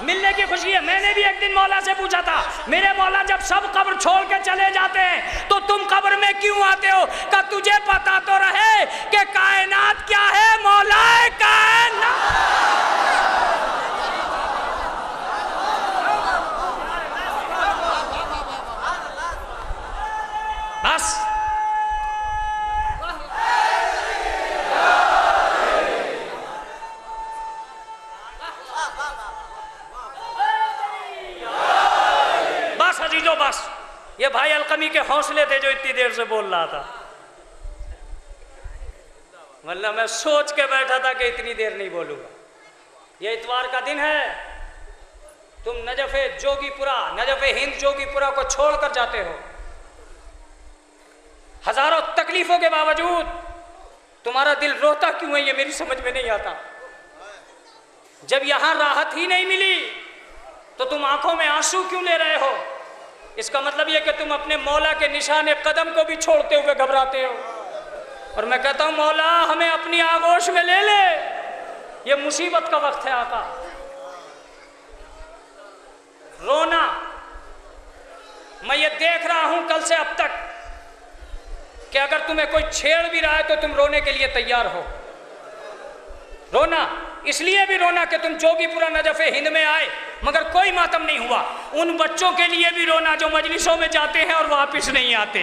मिलने की खुशी है। मैंने भी एक दिन मौला से पूछा था, मेरे मौला जब सब कब्र छोड़ के चले जाते हैं तो तुम कब्र में क्यों आते हो? का तुझे पता तो रहे कि कायनात क्या है? मौला कायनात। बस बस अजीजों बस। ये भाई अलकमी के हौसले थे जो इतनी देर से बोल रहा था। मतलब मैं सोच के बैठा था कि इतनी देर नहीं बोलूंगा। ये इतवार का दिन है, तुम नजफ़े जोगीपुरा, नजफ़े हिंद जोगीपुरा को छोड़कर जाते हो। हजारों तकलीफों के बावजूद तुम्हारा दिल रोता क्यों है, ये मेरी समझ में नहीं आता। जब यहां राहत ही नहीं मिली तो तुम आंखों में आंसू क्यों ले रहे हो? इसका मतलब यह कि तुम अपने मौला के निशाने कदम को भी छोड़ते हुए घबराते हो। और मैं कहता हूं मौला हमें अपनी आगोश में ले ले, ये मुसीबत का वक्त है। आका रोना, मैं ये देख रहा हूं कल से अब तक कि अगर तुम्हें कोई छेड़ भी रहा है तो तुम रोने के लिए तैयार हो। रोना इसलिए भी रोना कि तुम जोगीपुरा नजफ़े हिंद में आए मगर कोई मातम नहीं हुआ। उन बच्चों के लिए भी रोना जो मजलिसों में जाते हैं और वापस नहीं आते।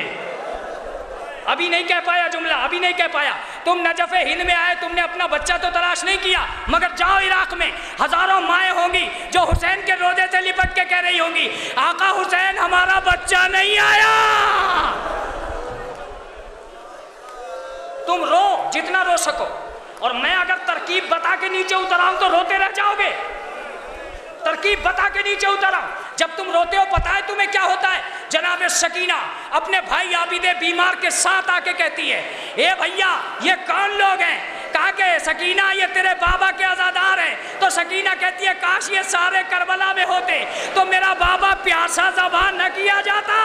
अभी नहीं कह पाया जुमला, अभी नहीं कह पाया। तुम नजफ़े हिंद में आए, तुमने अपना बच्चा तो तलाश नहीं किया, मगर जाओ इराक में हजारों माएँ होंगी जो हुसैन के रोज़े से लिपट के कह रही होंगी आका हुसैन हमारा बच्चा जितना रो सको। और मैं अगर तरकीब बता के नीचे उतर आऊं तो रोते रह जाओगे। तरकीब बता के नीचे उतर आऊं। जब तुम रोते हो पता है तुम्हें क्या होता है? जनाब सकीना अपने भाई आबिदे बीमार के साथ आके कहती है, ए भैया ये कौन लोग हैं? कहा कि सकीना ये तेरे बाबा के अज़ादार हैं। तो सकीना कहती है काश ये सारे करबला में होते तो मेरा बाबा प्यासा ज़बान न किया जाता।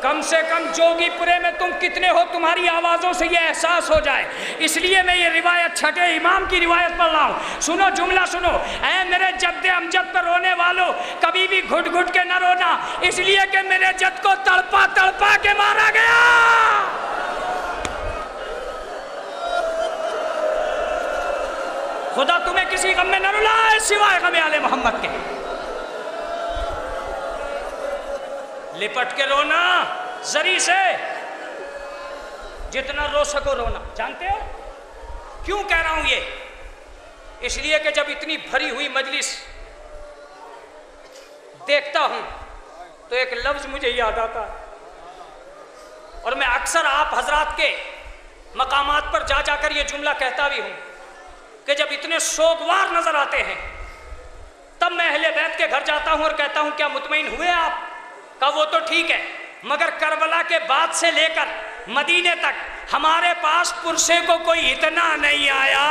कम से कम जोगीपुरे में तुम कितने हो तुम्हारी आवाज़ों से ये एहसास हो जाए, इसलिए मैं ये रिवायत छठे इमाम की रिवायत पढ़ रहा हूँ। सुनो जुमला सुनो। ऐ मेरे जद्दे अमजद पर रोने वालों, कभी भी घुट घुट के न रोना, इसलिए कि मेरे जद को तड़पा तड़पा के मारा गया। खुदा तुम्हें किसी गम में न रुलाए सिवाय गम आले मोहम्मद के। लिपट के रोना जरी से, जितना रो सको रोना। जानते हो क्यों कह रहा हूं ये? इसलिए कि जब इतनी भरी हुई मजलिस देखता हूं तो एक लफ्ज मुझे याद आता है और मैं अक्सर आप हजरात के मकामात पर जा जाकर ये जुमला कहता भी हूं कि जब इतने सोगवार नजर आते हैं तब मैं अहले बैत के घर जाता हूं और कहता हूं क्या मुतमईन हुए आप? का वो तो ठीक है, मगर करबला के बाद से लेकर मदीने तक हमारे पास पुरसे को कोई इतना नहीं आया।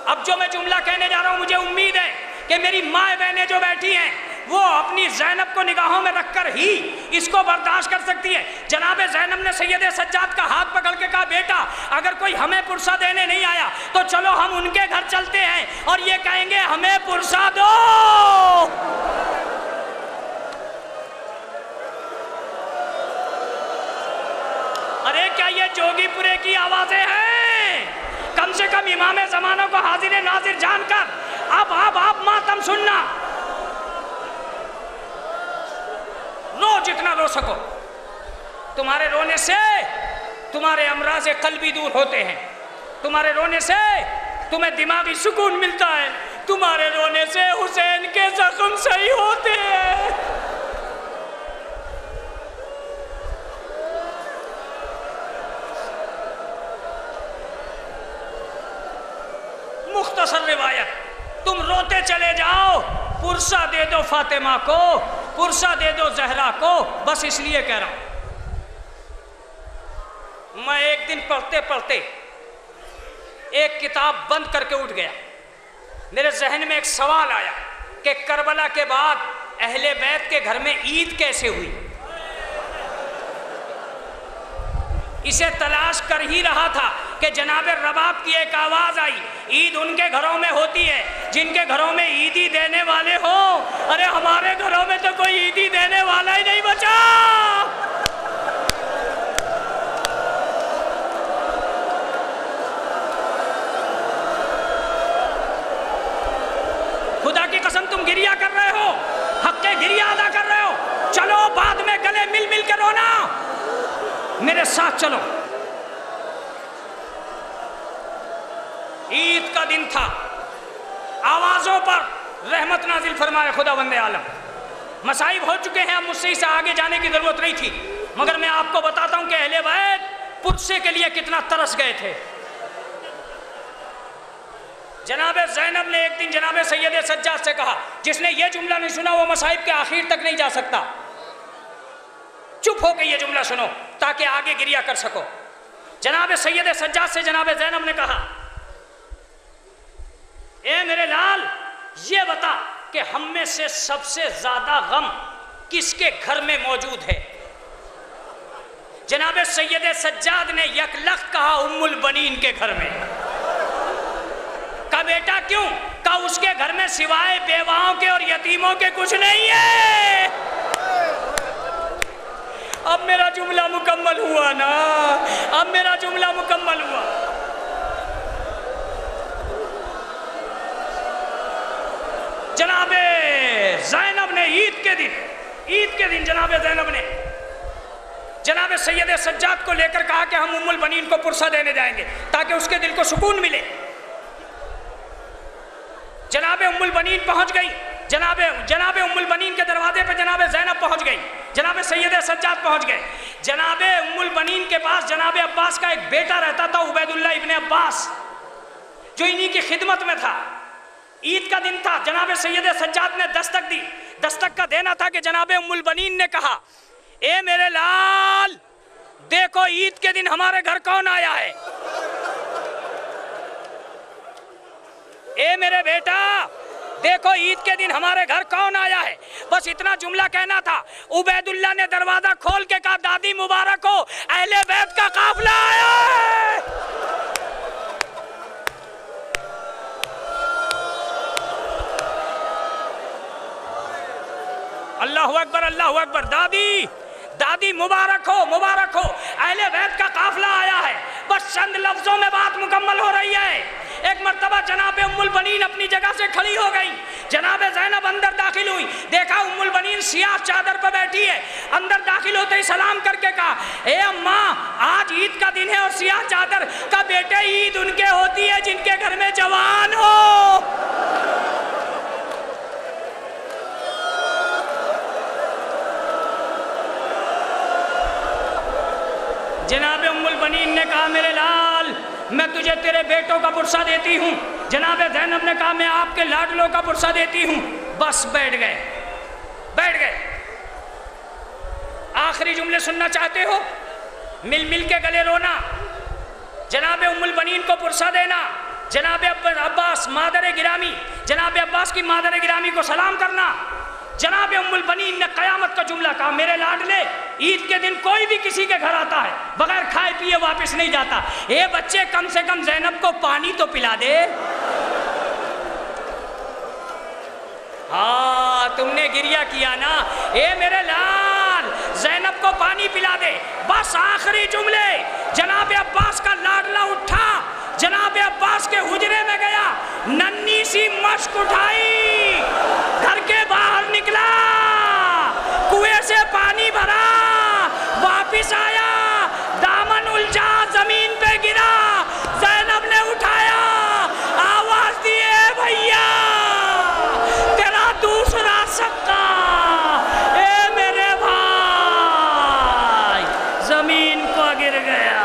अब जो मैं जुमला कहने जा रहा हूं, मुझे उम्मीद है कि मेरी माँ बहनें जो बैठी हैं वो अपनी ज़ैनब को निगाहों में रखकर ही इसको बर्दाश्त कर सकती है। जनाब ज़ैनब ने सैयद सज्जाद का हाथ पकड़ के कहा, बेटा अगर कोई हमें पुरसा देने नहीं आया तो चलो हम उनके घर चलते हैं और ये कहेंगे हमें पुरसा दो। अरे क्या ये जोगीपुरे की आवाजें हैं? कम से कम इमाम ज़माना को हाजिर नाजिर जानकर अब मातम सुनना। रो जितना रो सको। तुम्हारे रोने से तुम्हारे अमराज़ क़ल्बी दूर होते हैं, तुम्हारे रोने से तुम्हें दिमागी सुकून मिलता है, तुम्हारे रोने से हुसैन के जख्म सही होते हैं। मुख्तसर रिवायत, तुम रोते चले जाओ, पुरसा दे दो फातिमा को, पुरसा दे दो जहरा को। बस इसलिए कह रहा हूं। मैं एक दिन पढ़ते पढ़ते एक किताब बंद करके उठ गया। मेरे जहन में एक सवाल आया कि करबला के बाद अहले बैत के घर में ईद कैसे हुई। इसे तलाश कर ही रहा था कि जनाब रबाब की एक आवाज़ आई, ईद उनके घरों में होती है जिनके घरों में ईदी देने वाले हो। अरे हमारे घरों में तो कोई ईदी देने वाला ही नहीं बचा। खुदा की कसम तुम गिरिया कर रहे हो, हक के गिरिया अदा कर रहे हो। चलो बाद में गले मिल मिल के रोना, मेरे साथ चलो। ईद का दिन था, आवाजों पर रहमत नाजिल फरमाए खुदा वंदे आलम। मसाइब हो चुके हैं, अब मुझसे इसे आगे जाने की जरूरत नहीं थी, मगर मैं आपको बताता हूं कि अहले बैत पुरसे के लिए कितना तरस गए थे। जनाब ज़ैनब ने एक दिन जनाब सैयद सज्जाद से कहा, जिसने ये जुमला नहीं सुना वो मसाइब के आखिर तक नहीं जा सकता। चुप होकर ये जुमला सुनो ताकि आगे गिरिया कर सको। जनाब सैयद सज्जाद से जनाब ज़ैनब ने कहा, ए मेरे लाल, ये बता कि हम में से सबसे ज्यादा गम किसके घर में मौजूद है। जनाब सैयद सज्जाद ने यकलख्त कहा, उम्मुल बनीन के घर में। का बेटा क्यों? का उसके घर में सिवाय बेवाओं के और यतीमों के कुछ नहीं है। अब मेरा जुमला मुकम्मल हुआ ना, अब मेरा जुमला मुकम्मल हुआ। जनाबे ज़ैनब ने ईद के दिन जनाबे ज़ैनब ने जनाबे सैयद सज्जाद को लेकर कहा कि हम उम्मुल बनीन को पुरसा देने जाएंगे ताकि उसके दिल को सुकून मिले। जनाबे उम्मुल बनीन पहुंच गई, जनाबे उम्मुल बनीन के दरवाजे पे जनाबे ज़ैनब पहुंच गई, जनाबे सैयद सज्जाद पहुंच गए। जनाबे उम्मुल बनीन के पास जनाबे अब्बास का एक बेटा रहता था, उबैदुल्लाह इब्ने अब्बास, जो इन्हीं की खिदमत में था। ईद का दिन था, जनाबे सैयद सज्जाद ने दस्तक दी। दस्तक का देना था कि जनाबे उम्मुल बनीन ने कहा, ए मेरे लाल, देखो ईद के दिन हमारे घर कौन आया है। ए मेरे बेटा, देखो ईद के दिन हमारे घर कौन आया है। बस इतना जुमला कहना था। उबैदुल्लाह ने दरवाजा खोल के कहा, दादी मुबारक हो, अहले बैत का काफिला आया है। अल्लाहु अकबर, अल्लाहु अकबर। दादी, दादी मुबारक हो, मुबारक हो, अहले बैत का काफिला आया है। बस चंद लफ्जों में बात मुकम्मल हो रही है। एक मर्तबा जनाबे उम्मुल बनीन अपनी जगह से खड़ी हो गई। जनाबे ज़ैनब अंदर दाखिल हुई, देखा उम्मुल बनीन सियाह चादर पर बैठी है। अंदर दाखिल होते ही सलाम करके कहा, ए अम्मा, आज ईद का दिन है और सियाह चादर का बेटे ईद उनके होती है जिनके घर में जवान हो। जनाबे उम्मुल बनीन ने कहा, मेरे लाल, मैं तुझे तेरे बेटों का पुरसा देती हूँ। जनाबे ज़ैनब ने कहा, मैं आपके लाडलों का पुरसा देती हूँ। बस बैठ गए, बैठ गए। आखिरी जुमले सुनना चाहते हो? मिल मिल के गले रोना, जनाबे उम्मुल बनीन को पुरसा देना, जनाबे अब्बास मादर गिरामी, जनाबे अब्बास की मादर गिरामी को सलाम करना। जनाबे उम्मुल बनीन ने कयामत का जुमला कहा, मेरे लाडले, ईद के दिन कोई भी किसी के घर आता है बगैर खाए पिए वापस नहीं जाता। ए बच्चे, कम से कम ज़ैनब को पानी तो पिला दे। हाँ, तुमने गिरिया किया ना। ए मेरे लाल, ज़ैनब को पानी पिला दे। बस आखिरी जुमले। जनाबे अब्बास का लाडला उठा, जनाबे अब्बास के हुजरे में गया, नन्ही सी मश्क उठाई, घर के बाहर निकला, कुएं से पानी भरा, वापिस आया, दामन उलझा, जमीन पे गिरा, ज़ैनब ने उठाया, आवाज दिए, भैया तेरा दूसरा सक्का। ए मेरे भाई, जमीन पर गिर गया।